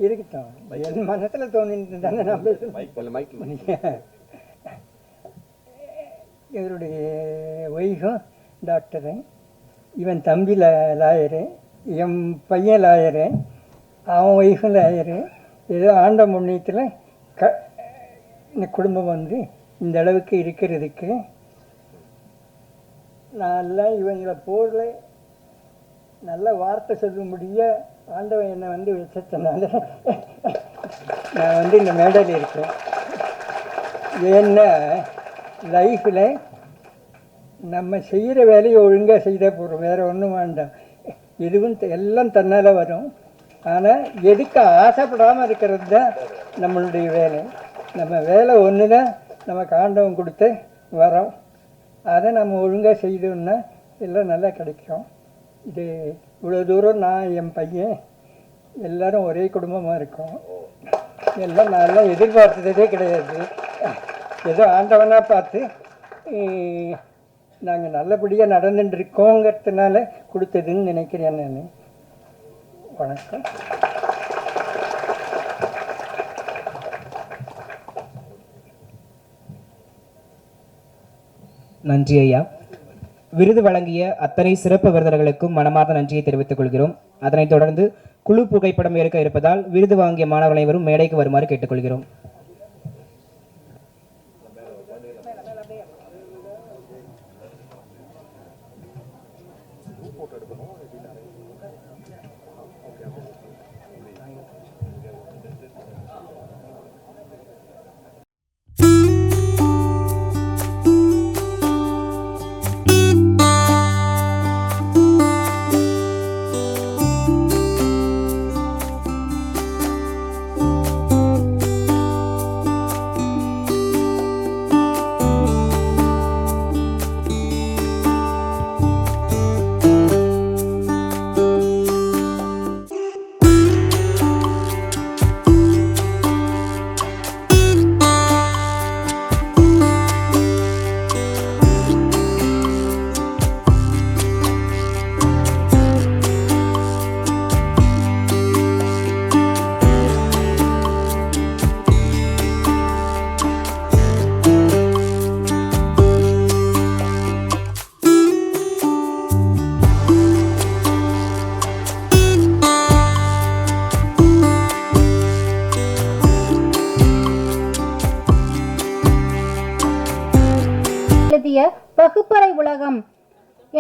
இருக்கட்டும், என் மனசில் தோணிட்டு தானே நான் பேசுகிறேன். இவருடைய ஒய்ஃபும் டாக்டரு, இவன் தம்பி லாயரு, என் பையன் லாயரு, அவன் ஒய்ஃபும் லாயரு. ஏதோ ஆண்ட முன்னியத்தில் இந்த குடும்பம் வந்து இந்த அளவுக்கு இருக்கிறதுக்கு நான் இவங்களை போடல நல்ல வார்த்தை சொல்லும்படிய ஆண்டவன் என்னை வந்து வச்சதுனால நான் வந்து இந்த மேடையில் இருக்கேன். ஏன்னா லைஃப்பில் நம்ம செய்கிற வேலையை ஒழுங்காக செய்தால் போகிறோம், வேறு ஒன்றும் வேண்டாம். எதுவும் எல்லாம் தன்னால் வரும். ஆனால் எதுக்கு ஆசைப்படாமல் இருக்கிறது தான் நம்மளுடைய வேலை. நம்ம வேலை ஒன்று தான் நமக்கு ஆண்டவன் கொடுத்து வரோம். அதை நம்ம ஒழுங்காக செய்தோம்னா எல்லாம் நல்லா கிடைக்கும். இது இவ்வளோ தூரம் நான் என் பையன் எல்லோரும் ஒரே குடும்பமாக இருக்கோம். எல்லாம் நான் எதிர்பார்த்ததே கிடையாது. ஏதோ ஆண்டவனாக பார்த்து நாங்கள் நல்லபடியாக நடந்துட்டு இருக்கோங்கிறதுனால கொடுத்ததுன்னு நினைக்கிறேன் நான். வணக்கம். நன்றி ஐயா. விருது வழங்கிய அத்தனை சிறப்பு விருந்தினர்களுக்கும் மனமார்ந்த நன்றியை தெரிவித்துக் கொள்கிறோம். அதனைத் தொடர்ந்து குழு புகைப்படம் எடுக்க இருப்பதால் விருது வாங்கிய மாணவர்கள் அனைவரும் மேடைக்கு வருமாறு கேட்டுக்கொள்கிறோம்.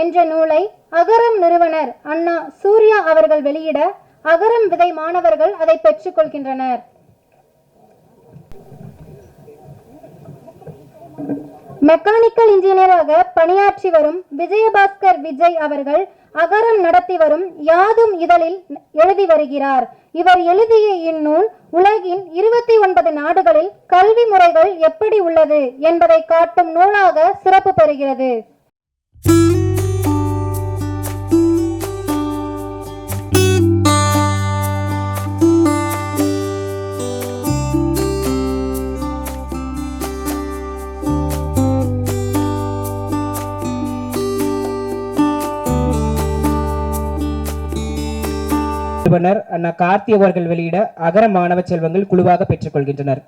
என்ற நூலை அகரம் நிறுவனர் அண்ணா சூர்யா அவர்கள் வெளியிட அகரம் விதை மாணவர்கள் அதை பெற்றுக்கொள்கின்றனர். மெக்கானிக்கல் இன்ஜினியராக பணியாற்றி வரும் விஜயபாஸ்கர் விஜய் அவர்கள் அகரம் நடத்தி வரும் யாதும் இதழில் எழுதி வருகிறார். இவர் எழுதிய இந்நூல் உலகின் 29 நாடுகளில் கல்வி முறைகள் எப்படி உள்ளது என்பதை காட்டும் நூலாக சிறப்பு பெறுகிறது. நிறுவனர் அண்ணா கார்த்தி அவர்கள் வெளியிட அகர மாணவ செல்வங்கள் குழுவாக பெற்றுக்கொள்கின்றனர்.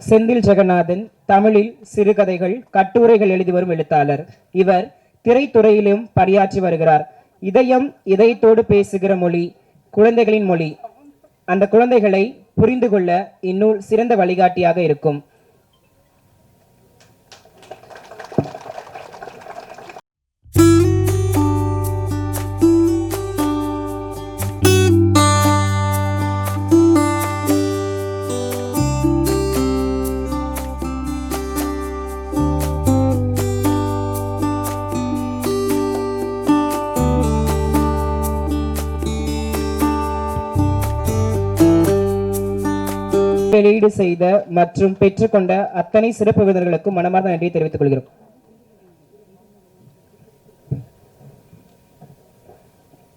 செந்தில் ஜெகநாதன் தமிழில் சிறுகதைகள் கட்டுரைகள் எழுதி வரும் எழுத்தாளர். இவர் திரைத்துறையிலும் பணியாற்றி வருகிறார். இதயம் இதயத்தோடு பேசுகிற மொழி குழந்தைகளின் மொழி. அந்த குழந்தைகளை புரிந்து கொள்ள இந்நூல் சிறந்த வழிகாட்டியாக இருக்கும். வெளியீடு செய்த மற்றும் பெற்றுக்கொண்ட அத்தனை சிறப்பு விருந்தினர்களுக்கும் மனமார்ந்த நன்றியை தெரிவித்துக் கொள்கிறோம்.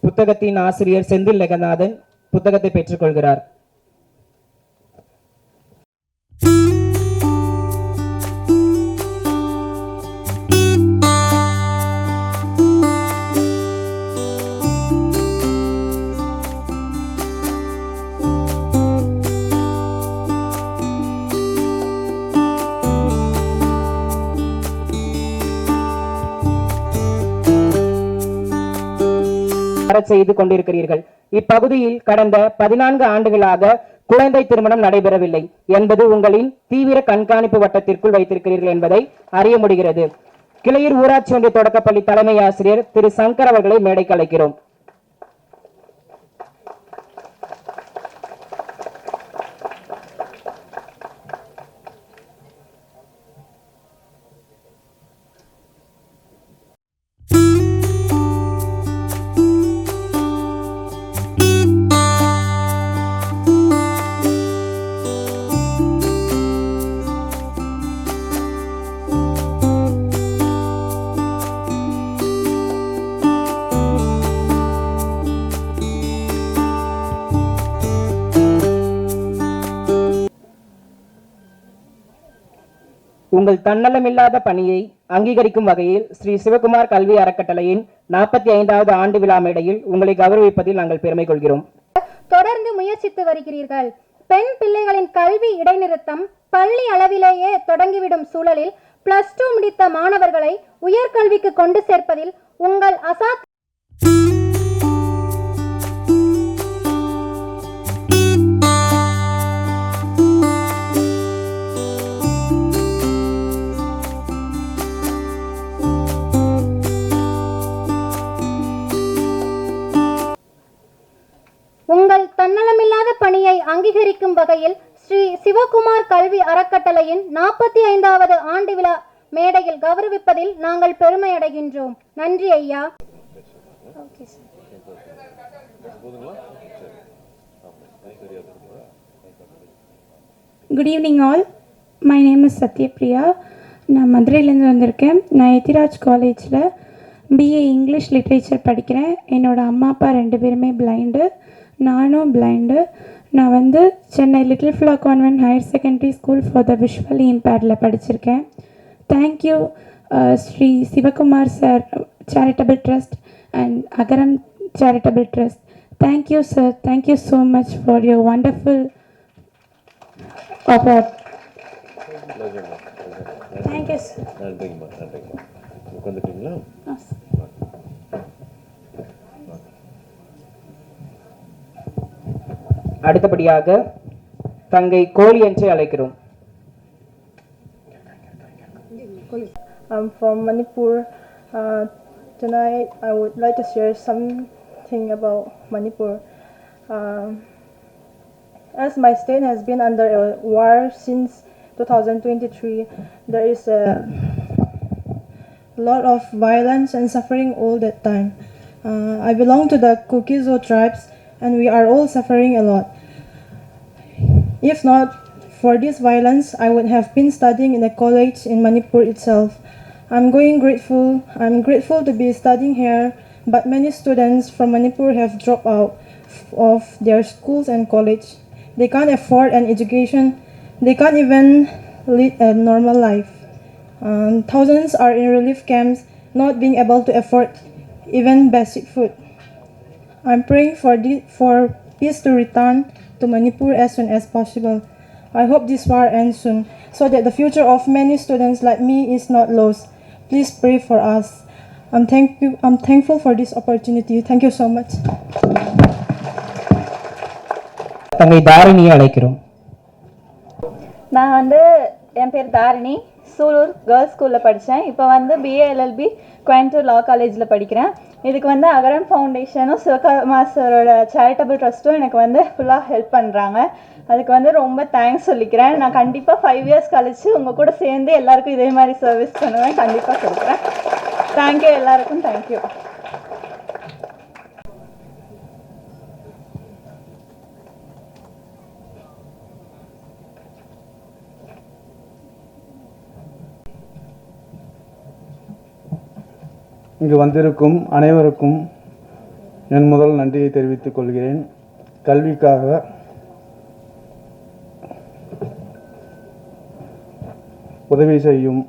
புத்தகத்தின் ஆசிரியர் செந்தில் ஜெகநாதன் புத்தகத்தை பெற்றுக்கொள்கிறார். செய்து கொண்டிருக்கிறீர்கள். இப்பகுதியில் கடந்த 14 ஆண்டுகளாக குழந்தை திருமணம் நடைபெறவில்லை என்பது உங்களின் தீவிர கண்காணிப்பு வட்டத்திற்குள் வைத்திருக்கிறீர்கள் என்பதை அறிய முடிகிறது. கிளையூர் ஊராட்சி ஒன்றிய தொடக்கப்பள்ளி தலைமை ஆசிரியர் திரு சங்கர் அவர்களை மேடைக்கு அழைக்கிறோம். உங்கள் தன்னலமில்லாத பணியை அங்கீகரிக்கும் வகையில் ஸ்ரீ சிவகுமார் கல்வி அறக்கட்டளையின் 45வது ஆண்டு விழா மேடையில் உங்களை கௌரவிப்பதில் நாங்கள் பெருமை கொள்கிறோம். தொடர்ந்து முயற்சித்து வருகிறீர்கள். பெண் பிள்ளைகளின் கல்வி இடைநிறுத்தம் பள்ளி அளவிலேயே தொடங்கிவிடும் சூழலில் +2 முடித்த மாணவர்களை உயர்கல்விக்கு கொண்டு சேர்ப்பதில் உங்கள் தன்னலமில்லாத பணியை அங்கீகரிக்கும் வகையில் ஸ்ரீ சிவகுமார் கல்வி அறக்கட்டளையின் 45வது ஆண்டு விழா மேடையில் கௌரவிப்பதில் நாங்கள் பெருமை அடைகின்றோம். நன்றி ஐயா. Good evening all. My name is Sathyapriya. நான் மதுரையிலேருந்து வந்திருக்கேன். நான் எத்திராஜ் காலேஜில் பிஏ இங்கிலீஷ் லிட்ரேச்சர் படிக்கிறேன். என்னோடய அம்மா அப்பா 2 பேருமே பிளைண்டு, நானும் பிளைண்டு. நான் வந்து Chennai little flower convent higher secondary school for the visually இம்பேர்டில் படிச்சிருக்கேன். Thank you Shri Sivakumar sir charitable trust and Agaram charitable trust. Thank you sir. Thank you so much for your wonderful award. Thank you sir. அடுத்தபடியாக தங்கை கோழி என்று அழைக்கிறோம். I'm from Manipur. Tonight, I would like to share something about Manipur. As my state has been under a war since 2023, there is a lot of violence and suffering all that time. I belong to the Kukizo tribes, and we are all suffering a lot. If not for this violence, I would have been studying in a college in Manipur itself. I'm grateful to be studying here, but many students from Manipur have dropped out of their schools and college. They can't afford an education. They can't even lead a normal life. Thousands are in relief camps, not being able to afford even basic food. I'm praying for peace to return to Manipur as soon as possible. I hope this war ends soon, so that the future of many students like me is not lost. Please pray for us. I'm thankful for this opportunity. Thank you so much. தங்கை தாரிணியை அழைக்கிறோம். நான் என் பேர் Tharini, Sulur girls ஸ்கூலில் படித்தேன். இப்போ BA LLB Coimbatore லா காலேஜில் படிக்கிறேன். இதுக்கு அகரம் ஃபவுண்டேஷனும் சிவகாமா சாரோட சேரிட்டபிள் ட்ரஸ்ட்டும் எனக்கு ஃபுல்லாக ஹெல்ப் பண்ணுறாங்க. அதுக்கு ரொம்ப தேங்க்ஸ் சொல்லிக்கிறேன். நான் கண்டிப்பாக 5 years கழிச்சு உங்கள் கூட சேர்ந்து எல்லாருக்கும் இதே மாதிரி சர்வீஸ் பண்ணுவேன், கண்டிப்பாக சொல்கிறேன். தேங்க்யூ எல்லாருக்கும், தேங்க்யூ. இங்கு வந்திருக்கும் அனைவருக்கும் என் முதல் நன்றியை தெரிவித்துக் கொள்கிறேன். கல்விக்காக உதவி செய்யும்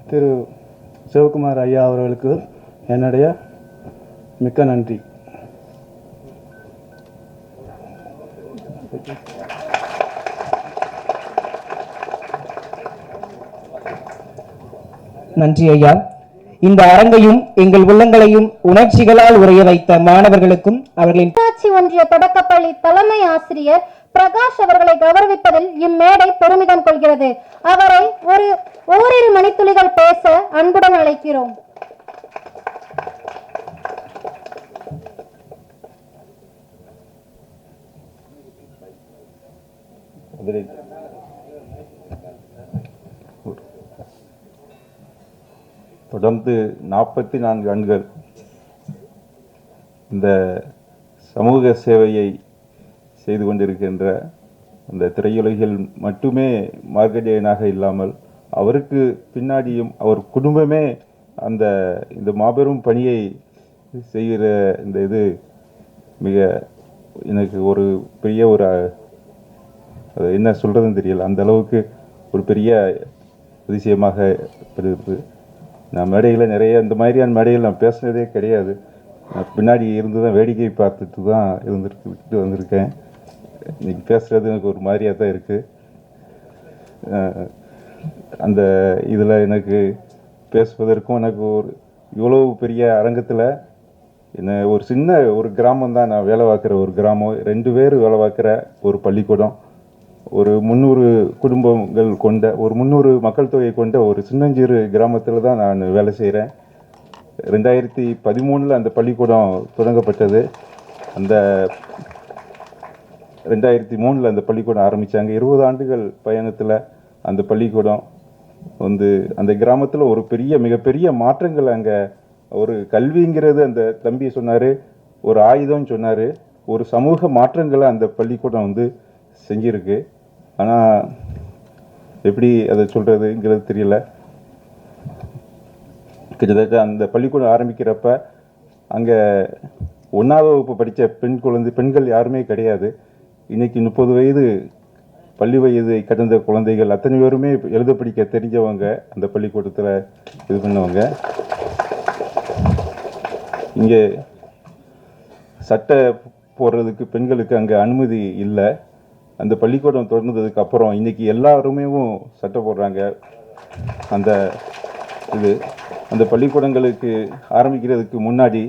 திரு சிவகுமார் ஐயா அவர்களுக்கு என்னுடைய மிக்க நன்றி. நன்றி ஐயா. இந்த அரங்கையும் எங்கள் உள்ளங்களையும் உணர்ச்சிகளால் உறைய வைத்த மாணவர்களுக்கும் அவர்களின் ஊராட்சி ஒன்றிய தொடக்கப்பள்ளி தலைமை ஆசிரியர் பிரகாஷ் அவர்களை கௌரவிப்பதில் இம்மேடை பெருமிதம் கொள்கிறது. அவரை ஓரிரு மணித்துளிகள் பேச அன்புடன் அழைக்கிறோம். தொடர்ந்து 44 ஆண்டுகள் இந்த சமூக சேவையை செய்து கொண்டிருக்கின்ற அந்த திரையுலகில் மட்டுமே மார்க்கண்டேயனாக இல்லாமல் அவருக்கு பின்னாடியும் அவர் குடும்பமே இந்த மாபெரும் பணியை செய்கிற இந்த இது மிக எனக்கு ஒரு பெரிய அது என்ன சொல்கிறதுன்னு தெரியல. அந்த அளவுக்கு ஒரு பெரிய அதிசயமாக இருக்குது. நான் மேடையில் நிறைய இந்த மாதிரியான மேடையில் நான் பேசுனதே கிடையாது. நான் பின்னாடி இருந்து தான் வேடிக்கை பார்த்துட்டு தான் இருந்துட்டு வந்திருக்கேன். இன்றைக்கி பேசுகிறது எனக்கு ஒரு மாதிரியாக தான் இருக்குது. அந்த இதில் எனக்கு பேசுவதற்கும் எனக்கு இவ்வளோ பெரிய அரங்கத்தில் என்ன ஒரு சின்ன ஒரு கிராமம் தான், நான் வேலை பார்க்குற ஒரு கிராமம், 2 பேர் வேலை பார்க்குற ஒரு பள்ளிக்கூடம், ஒரு 300 குடும்பங்கள் கொண்ட ஒரு 300 மக்கள் தொகை கொண்ட ஒரு சின்னஞ்சிறு கிராமத்தில் தான் நான் வேலை செய்கிறேன். 2013 அந்த பள்ளிக்கூடம் தொடங்கப்பட்டது. அந்த 2003 அந்த பள்ளிக்கூடம் ஆரம்பித்தாங்க. 20 ஆண்டுகள் பயணத்தில் அந்த பள்ளிக்கூடம் அந்த கிராமத்தில் ஒரு மிகப்பெரிய மாற்றங்கள் அங்கே ஒரு கல்விங்கிறது அந்த தம்பி சொன்னார், ஒரு ஆயுதம்னு சொன்னார், ஒரு சமூக மாற்றங்களை அந்த பள்ளிக்கூடம் செஞ்சிருக்கு. ஆனால் எப்படி அதை சொல்கிறதுங்கிறது தெரியல. கிட்டத்தட்ட அந்த பள்ளிக்கூடம் ஆரம்பிக்கிறப்ப அங்கே 1ஆவது வகுப்பு படித்த பெண்கள் யாருமே கிடையாது. இன்றைக்கி 30 வயது பள்ளி வயதை கடந்த குழந்தைகள் அத்தனை பேருமே எழுத படிக்க தெரிஞ்சவங்க அந்த பள்ளிக்கூடத்தில் இது பண்ணவங்க. இங்கே சட்டை போடுறதுக்கு பெண்களுக்கு அங்கே அனுமதி இல்லை. அந்த பள்ளிக்கூடம் தொடர்ந்ததுக்கு அப்புறம் இன்றைக்கி எல்லாருமே சட்டை போடுறாங்க. அந்த பள்ளிக்கூடங்களுக்கு ஆரம்பிக்கிறதுக்கு முன்னாடி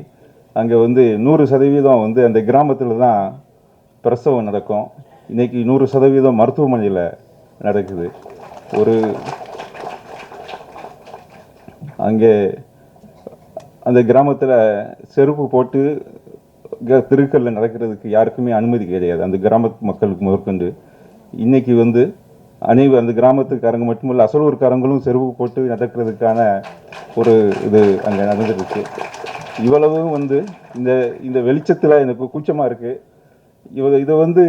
அங்கே 100% அந்த கிராமத்தில் தான் பிரசவம் நடக்கும். இன்றைக்கி 100% மருத்துவமனையில் நடக்குது. அங்கே அந்த கிராமத்தில் செருப்பு போட்டு திருக்கல்ல நடக்கிறதுக்கு யாருக்குமே அனுமதி கிடையாது, அந்த கிராமத்து மக்களுக்கு முதற்கொண்டு. இன்னைக்கு வந்து அந்த கிராமத்துக்காரங்க மட்டுமல்ல, அசலூர்காரங்களும் செருப்பு போட்டு நடக்கிறதுக்கான ஒரு இது அங்கே நடந்துருக்கு. இவ்வளவும் வந்து இந்த வெளிச்சத்தில் எனக்கு கூச்சமாக இருக்குது. இதை வந்து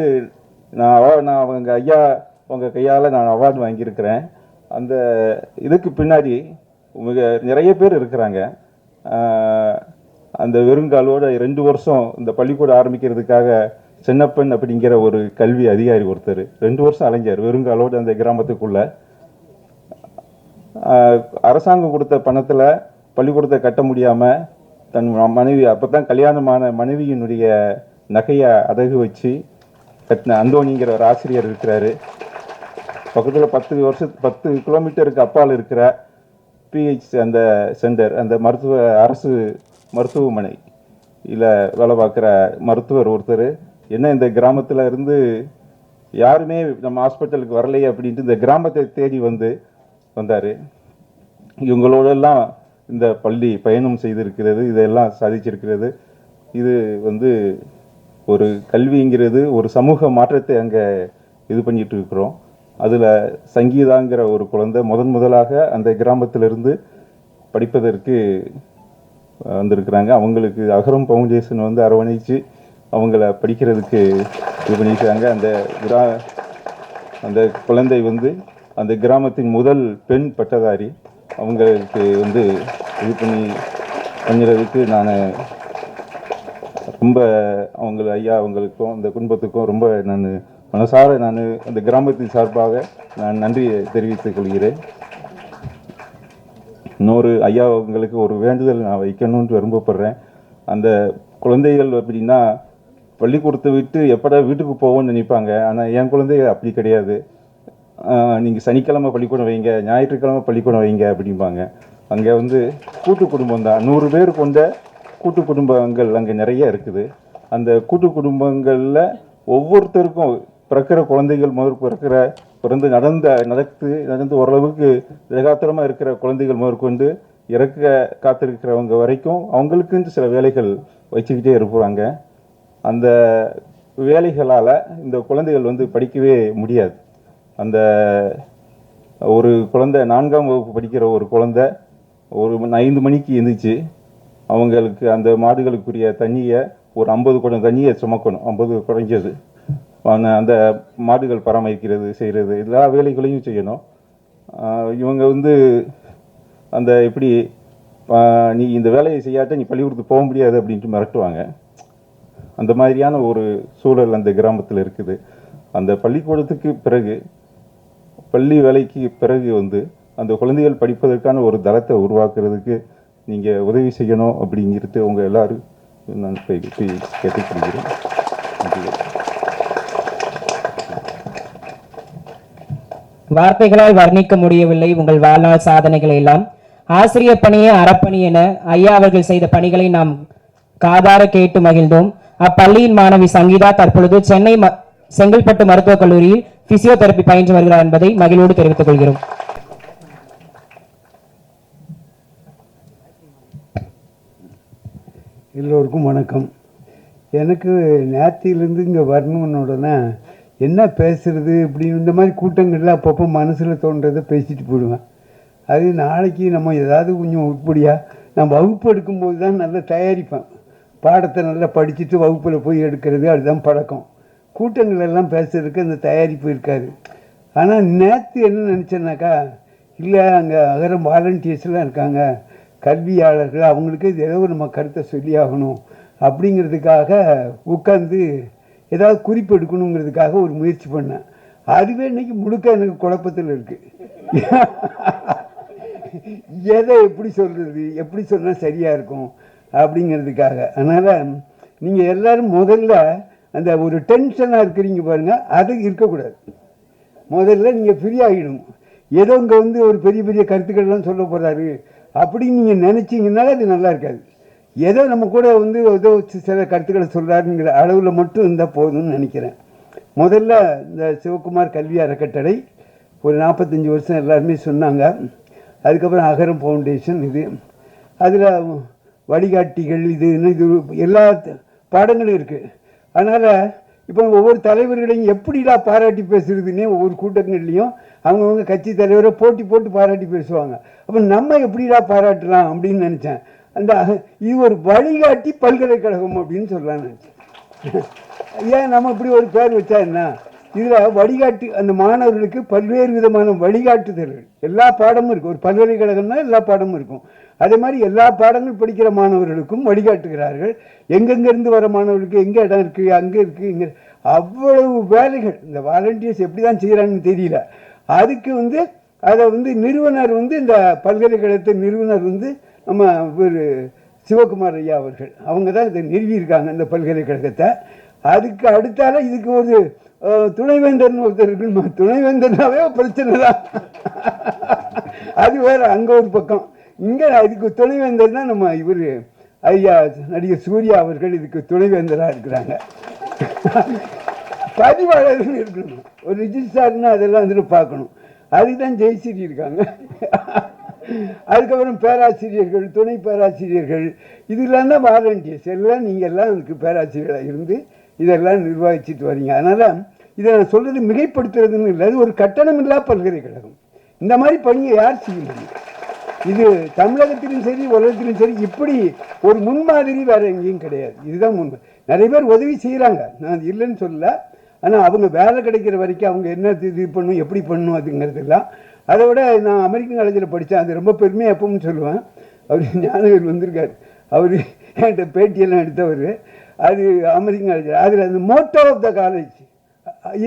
நான் அவங்க கையால் நான் அவார்டு வாங்கியிருக்கிறேன். அந்த இதுக்கு பின்னாடி நிறைய பேர் இருக்கிறாங்க. அந்த வெறுங்காலோட 2 வருஷம் இந்த பள்ளிக்கூடம் ஆரம்பிக்கிறதுக்காக சின்னப்பன் அப்படிங்கிற ஒரு கல்வி அதிகாரி ஒருத்தர் 2 வருஷம் அலைஞ்சார் வெறுங்காலோடு அந்த கிராமத்துக்குள்ள. அரசாங்கம் கொடுத்த பணத்தில் பள்ளிக்கூடத்தை கட்ட முடியாமல் தன் மனைவி, அப்போ தான் கல்யாணமான மனைவியினுடைய நகையை அடகு வச்சு கட்டின அந்தோணிங்கிற ஒரு ஆசிரியர் இருக்கிறாரு. பக்கத்தில் 10 கிலோமீட்டருக்கு அப்பால் இருக்கிற பிஹெச் அந்த சென்டர், அந்த அரசு மருத்துவமனை இல்லை வேலை பார்க்குற மருத்துவர் ஒருத்தர் என்ன இந்த கிராமத்தில் இருந்து யாருமே நம்ம ஹாஸ்பிட்டலுக்கு வரலையே அப்படின்ட்டு இந்த கிராமத்தை தேடி வந்தார். இவங்களோடெல்லாம் இந்த பள்ளி பயணம் செய்திருக்கிறது, இதெல்லாம் சாதிச்சிருக்கிறது. இது ஒரு கல்விங்கிறது ஒரு சமூக மாற்றத்தை அங்கே இது பண்ணிட்டு இருக்கிறோம். அதில் சங்கீதாங்கிற ஒரு குழந்தை முதலாக அந்த கிராமத்திலிருந்து படிப்பதற்கு வந்திருக்கிறாங்க. அவங்களுக்கு அகரம் ஃபவுண்டேஷன் அரவணைச்சு அவங்கள படிக்கிறதுக்கு இது பண்ணியிருக்காங்க. அந்த குழந்தை அந்த கிராமத்தின் முதல் பெண் பட்டதாரி. அவங்களுக்கு இது பண்ணுறதுக்கு நான் ரொம்ப அவங்களுக்கும் அந்த குடும்பத்துக்கும் ரொம்ப நான் மனசார அந்த கிராமத்தின் சார்பாக நான் நன்றி தெரிவித்துக் கொள்கிறேன். இன்னொரு அவங்களுக்கு ஒரு வேண்டுதல் நான் வைக்கணும்னு விரும்பப்படுறேன். அந்த குழந்தைகள் அப்படின்னா பள்ளிக்கூடத்தை விட்டு எப்படா வீட்டுக்கு போவோம்னு நினைப்பாங்க. ஆனால் என் குழந்தைகள் அப்படி கிடையாது. நீங்கள் சனிக்கிழமை பள்ளிக்கூடம் வைங்க, ஞாயிற்றுக்கிழமை பள்ளிக்கூடம் வைங்க அப்படிம்பாங்க. அங்கே கூட்டு குடும்பம் தான், 100 பேர் கொண்ட கூட்டு குடும்பங்கள் அங்கே நிறைய இருக்குது. அந்த கூட்டு குடும்பங்களில் ஒவ்வொருத்தருக்கும் பிறக்கிற குழந்தைகள் பிறந்து நடந்து ஓரளவுக்கு திடகாத்திரமாக இருக்கிற குழந்தைகள் முதற்கொண்டு இறக்க காத்திருக்கிறவங்க வரைக்கும் அவங்களுக்குன்னு சில வேலைகள் வச்சுக்கிட்டே இருப்பாங்க. அந்த வேலைகளால் இந்த குழந்தைகள் படிக்கவே முடியாது. அந்த ஒரு குழந்தை 4ஆம் வகுப்பு படிக்கிற ஒரு குழந்தை ஒரு 5 மணிக்கு எழுந்திரிச்சு அவங்களுக்கு அந்த மாடுகளுக்குரிய தண்ணியை ஒரு 50 குடம் தண்ணியை சுமக்கணும். 50 குறைஞ்சது. அந்த மாடுகள் பராமரிக்கிறது செய்கிறது எல்லா வேலைகளையும் செய்யணும். இவங்க அந்த எப்படி நீ இந்த வேலையை செய்யாட்ட நீ பள்ளிக்கூடத்துக்கு போக முடியாது அப்படின்ட்டு மிரட்டுவாங்க. அந்த மாதிரியான ஒரு சூழல் அந்த கிராமத்தில் இருக்குது. அந்த பள்ளிக்கூடத்துக்கு பிறகு பள்ளி வேலைக்கு பிறகு அந்த குழந்தைகள் படிப்பதற்கான ஒரு தளத்தை உருவாக்குறதுக்கு நீங்கள் உதவி செய்யணும் அப்படிங்கிறது உங்கள் எல்லாரும் நான் கேட்டுக்கொள்கிறேன். வார்த்தைகளால் வர்ணிக்க முடியவில்லை உங்கள் வாழ்நாள் சாதனைகளை எல்லாம். ஆசிரியர் பணியே அறப்பணி என ஐயா அவர்கள் செய்த பணிகளை நாம் காதார கேட்டு மகிழ்ந்தோம். அப்பள்ளியின் மாணவி சங்கீதா தற்பொழுது சென்னை செங்கல்பட்டு மருத்துவக் கல்லூரியில் பிசியோதெரபி பயின்று வருகிறார் என்பதை மகிழ்வோடு தெரிவித்துக் கொள்கிறோம். எல்லோருக்கும் வணக்கம். எனக்கு நேத்தியிலேருந்து இங்கே வரணுன்னோடனே என்ன பேசுறது இப்படி இந்த மாதிரி கூட்டங்களில் அப்பப்போ மனசில் தோன்றதை பேசிட்டு போயிடுவேன். அது நாளைக்கு நம்ம ஏதாவது கொஞ்சம் உருப்படியாக நான் வகுப்பு எடுக்கும்போது தான் நல்லா தயாரிப்பேன். பாடத்தை நல்லா படிச்சுட்டு வகுப்பில் போய் எடுக்கிறது அதுதான் பழக்கம். கூட்டங்களெல்லாம் பேசுறதுக்கு அந்த தயாரிப்பு இருக்காது. ஆனால் நேற்று என்ன நினச்சேன்னாக்கா, இல்லை அங்கே அகரம் வாலண்டியர்ஸ்லாம் இருக்காங்க, கல்வியாளர்கள், அவங்களுக்கு ஏதோ நம்ம கருத்தை சொல்லி ஆகணும் அப்படிங்கிறதுக்காக உட்காந்து ஏதாவது குறிப்பு எடுக்கணுங்கிறதுக்காக ஒரு முயற்சி பண்ணேன். அதுவே இன்னைக்கு முழுக்க எனக்கு குழப்பத்தில் இருக்குது. எதை எப்படி சொல்கிறது, எப்படி சொன்னால் சரியாக இருக்கும் அப்படிங்கிறதுக்காக. அதனால் நீங்கள் எல்லோரும் முதல்ல அந்த ஒரு டென்ஷனாக இருக்கிறீங்க பாருங்கள், அது இருக்கக்கூடாது. முதல்ல நீங்கள் ஃப்ரீ ஆகிடும். ஏதோ இங்கே ஒரு பெரிய பெரிய கருத்துக்கள்லாம் சொல்ல போகிறாரு அப்படின்னு நீங்கள் நினச்சிங்கனால அது நல்லா இருக்காது. ஏதோ நம்ம கூட ஏதோ சில கருத்துக்களை சொல்கிறாருங்கிற அளவில் மட்டும் இருந்தால் போதும்னு நினைக்கிறேன். முதல்ல இந்த சிவகுமார் கல்வி அறக்கட்டளை ஒரு 45 வருஷம் எல்லாருமே சொன்னாங்க. அதுக்கப்புறம் அகரம் ஃபவுண்டேஷன் இது, அதில் வழிகாட்டிகள் இது எல்லா பாடங்களும் இருக்குது. அதனால் இப்போ ஒவ்வொரு தலைவர்களையும் எப்படிடா பாராட்டி பேசுறதுன்னே ஒவ்வொரு கூட்டங்கள்லையும் அவங்கவுங்க கட்சி தலைவரை போட்டி போட்டு பாராட்டி பேசுவாங்க. அப்போ நம்ம எப்படிடா பாராட்டலாம் அப்படின்னு நினச்சேன். அந்த இது ஒரு வழிகாட்டி பல்கலைக்கழகம் அப்படின்னு சொல்லலாம்னு நினச்சேன். ஏன் நம்ம இப்படி ஒரு பேர் வச்சா என்ன? இதில் வழிகாட்டு அந்த மாணவர்களுக்கு பல்வேறு விதமான வழிகாட்டுதல்கள், எல்லா பாடமும் இருக்குது. ஒரு பல்கலைக்கழகம்னா எல்லா பாடமும் இருக்கும். அதே மாதிரி எல்லா பாடங்கள் படிக்கிற மாணவர்களுக்கும் வழிகாட்டுகிறார்கள். எங்கெங்கேருந்து வர மாணவர்களுக்கு எங்கே இடம் இருக்குது, அங்கே இருக்குது, இங்கே அவ்வளவு வேலைகள் இந்த வாலண்டியர்ஸ் எப்படி தான் செய்கிறாங்கன்னு தெரியல. அதுக்கு அதை நிறுவனர் இந்த பல்கலைக்கழகத்தின் நிறுவனர் நம்ம ஒரு சிவகுமார் ஐயா அவர்கள், அவங்க தான் இதை நிறுவியிருக்காங்க இந்த பல்கலைக்கழகத்தை. அதுக்கு அடுத்தால இதுக்கு ஒரு துணைவேந்தர்னு ஒருத்தர் இருக்கு. துணைவேந்தர்னாவே பிரச்சனை தான், அது வேற அங்கே ஒரு பக்கம். இங்கே இதுக்கு துணைவேந்தர் தான் நம்ம இவர் ஐயா நடிகர் சூர்யா அவர்கள் இதுக்கு துணைவேந்தராக இருக்கிறாங்க. பதிவாளர்கள் இருக்கணும், ஒரு ரிஜிஸ்டார்னா அதெல்லாம் பார்க்கணும். அதுக்கு தான் ஜெயஸ்ரீ இருக்காங்க. அதுக்கப்புறம் பேராசிரியர்கள், துணை பேராசிரியர்கள், இதெல்லாம் தான் வாலண்டியர்ஸ். எல்லாம் நீங்கள் எல்லாம் அதுக்கு பேராசிரியர்களாக இருந்து இதெல்லாம் நிர்வகிச்சுட்டு வரீங்க. அதனால் இதை நான் சொல்கிறது மிகைப்படுத்துறதுன்னு இல்லை, அது ஒரு கட்டணமில்லா பல்கலைக்கழகம். இந்த மாதிரி பணியை யார் செய்ய முடியும்? இது தமிழகத்திலும் சரி உலகத்திலும் சரி இப்படி ஒரு முன்மாதிரி வேறு எங்கேயும் கிடையாது. இதுதான் முன்மை. நிறைய பேர் உதவி செய்கிறாங்க, நான் இல்லைன்னு சொல்லல. ஆனால் அவங்க வேலை கிடைக்கிற வரைக்கும் அவங்க என்ன இது பண்ணணும், எப்படி பண்ணணும் அதுங்கிறதுலாம். அதை விட நான் அமெரிக்கன் காலேஜில் படித்தேன், அது ரொம்ப பெருமையாக எப்பவும் சொல்லுவேன். அவர் ஞானவேல் வந்திருக்கார், அவர் என்கிட்ட பேட்டியெல்லாம் எடுத்தவர். அது அமெரிக்கன் காலேஜ். அதில் அந்த motto of the college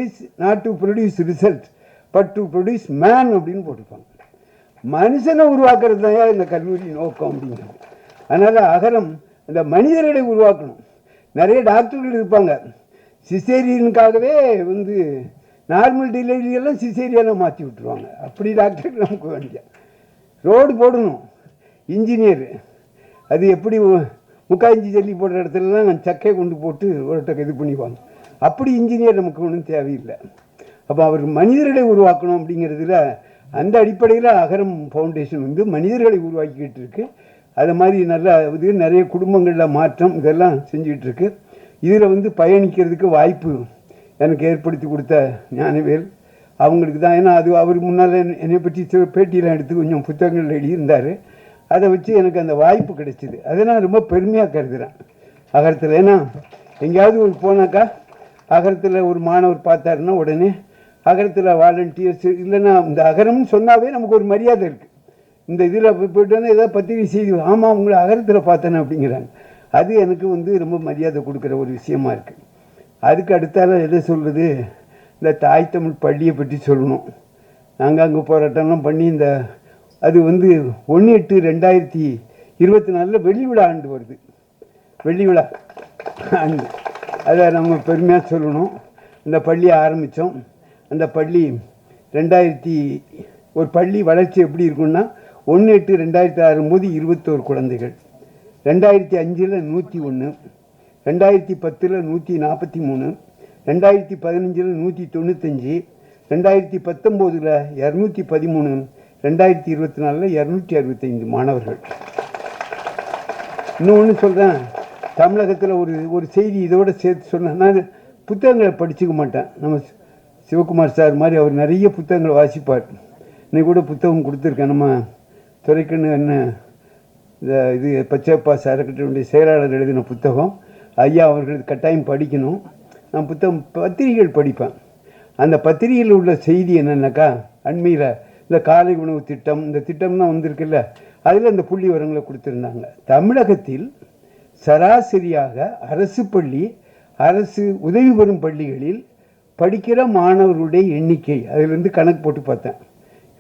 is not to produce result but to produce man அப்படின்னு போட்டிருப்பாங்க. மனுஷனை உருவாக்குறது தான் இந்த கல்லூரி நோக்கம் அப்படிங்கிறது. அதனால் அகரம் இந்த மனிதர்களை உருவாக்கணும். நிறைய டாக்டர்கள் இருப்பாங்க, சிசேரியனுக்காகவே நார்மல் டெலிவரியெல்லாம் சிசேரியெல்லாம் மாற்றி விட்டுருவாங்க. அப்படி டாக்டருக்கு நமக்கு வேண்டிய ரோடு போடணும். இன்ஜினியர் அது எப்படி முக்காஞ்சி ஜல்லி போடுற இடத்துலலாம் சக்கையை கொண்டு போட்டு ஒரு இது பண்ணிப்பாங்க. அப்படி இன்ஜினியர் நமக்கு ஒன்றும் தேவையில்லை. அப்போ அவர் மனிதர்களை உருவாக்கணும் அப்படிங்கிறதுல அந்த அடிப்படையில் அகரம் ஃபவுண்டேஷன் மனிதர்களை உருவாக்கிக்கிட்டு இருக்கு. அது மாதிரி நல்லா நிறைய குடும்பங்களில் மாற்றம் இதெல்லாம் செஞ்சுக்கிட்டு இருக்கு. இதில் பயணிக்கிறதுக்கு வாய்ப்பு எனக்கு ஏற்படுத்தி கொடுத்த ஞானவேல் அவங்களுக்கு தான். ஏன்னா அது அவர் முன்னால் என்னை பற்றி பேட்டியெல்லாம் எடுத்து கொஞ்சம் புத்தகங்கள் எழுதியிருந்தார். அதை வச்சு எனக்கு அந்த வாய்ப்பு கிடைச்சிது. அதை நான் ரொம்ப பெருமையாக கருதுகிறேன் அகரத்தில். ஏன்னா எங்கேயாவது போனாக்கா அகரத்தில் ஒரு மாணவர் பார்த்தாருன்னா உடனே அகரத்தில் வாலண்டியர்ஸ் இல்லைன்னா இந்த அகரம்னு சொன்னாவே நமக்கு ஒரு மரியாதை இருக்குது. இந்த இதில் போய்ட்டு வந்து ஏதாவது பத்திரிகை செய்தி, ஆமாம் உங்களை அகரத்தில் பார்த்தேன்னு அப்படிங்கிறாங்க. அது எனக்கு ரொம்ப மரியாதை கொடுக்குற ஒரு விஷயமா இருக்குது. அதுக்கு அடுத்தால எதை சொல்கிறது, இந்த தாய் தமிழ் பள்ளியை பற்றி சொல்லணும். நாங்கள் அங்கே போராட்டம்லாம் பண்ணி அது 1/8/2024 வெள்ளி விழா ஆண்டு வருது. வெள்ளி விழா ஆண்டு அதை நம்ம பெருமையாக சொல்லணும். இந்த பள்ளியை ஆரம்பித்தோம். அந்த பள்ளி ஒரு பள்ளி வளர்ச்சி எப்படி இருக்குன்னா 1/8/2006 போது 21 குழந்தைகள், 2005 101, 2010 143, 2015 195, 2019 213, 2024 265 மாணவர்கள். இன்னொன்று சொல்கிறேன், தமிழகத்தில் ஒரு செய்தி இதோடு சேர்த்து சொன்னேன். நான் புத்தகங்களை படிச்சுக்க மாட்டேன். நம்ம சிவகுமார் சார் மாதிரி அவர் நிறைய புத்தகங்களை வாசிப்பார். இன்னைக்கு கூட புத்தகம் கொடுத்துருக்கேன். நம்ம துறைக்கண்ணு என்ன இது பச்சைப்பா சாரக்கட்டனுடைய செயலாளர் எழுதின புத்தகம். ஐயா அவர்கள் கட்டாயம் படிக்கணும். நான் பத்திரிகைகள் படிப்பேன். அந்த பத்திரிகையில் உள்ள செய்தி என்னென்னாக்கா, அண்மையில் இந்த காலை உணவு திட்டம், இந்த திட்டம்லாம் வந்திருக்குல்ல, அதில் இந்த புள்ளி விவரங்களை கொடுத்துருந்தாங்க. தமிழகத்தில் சராசரியாக அரசு பள்ளி, அரசு உதவி பெறும் பள்ளிகளில் படிக்கிற மாணவர்களுடைய எண்ணிக்கை அதிலிருந்து கணக்கு போட்டு பார்த்தேன்.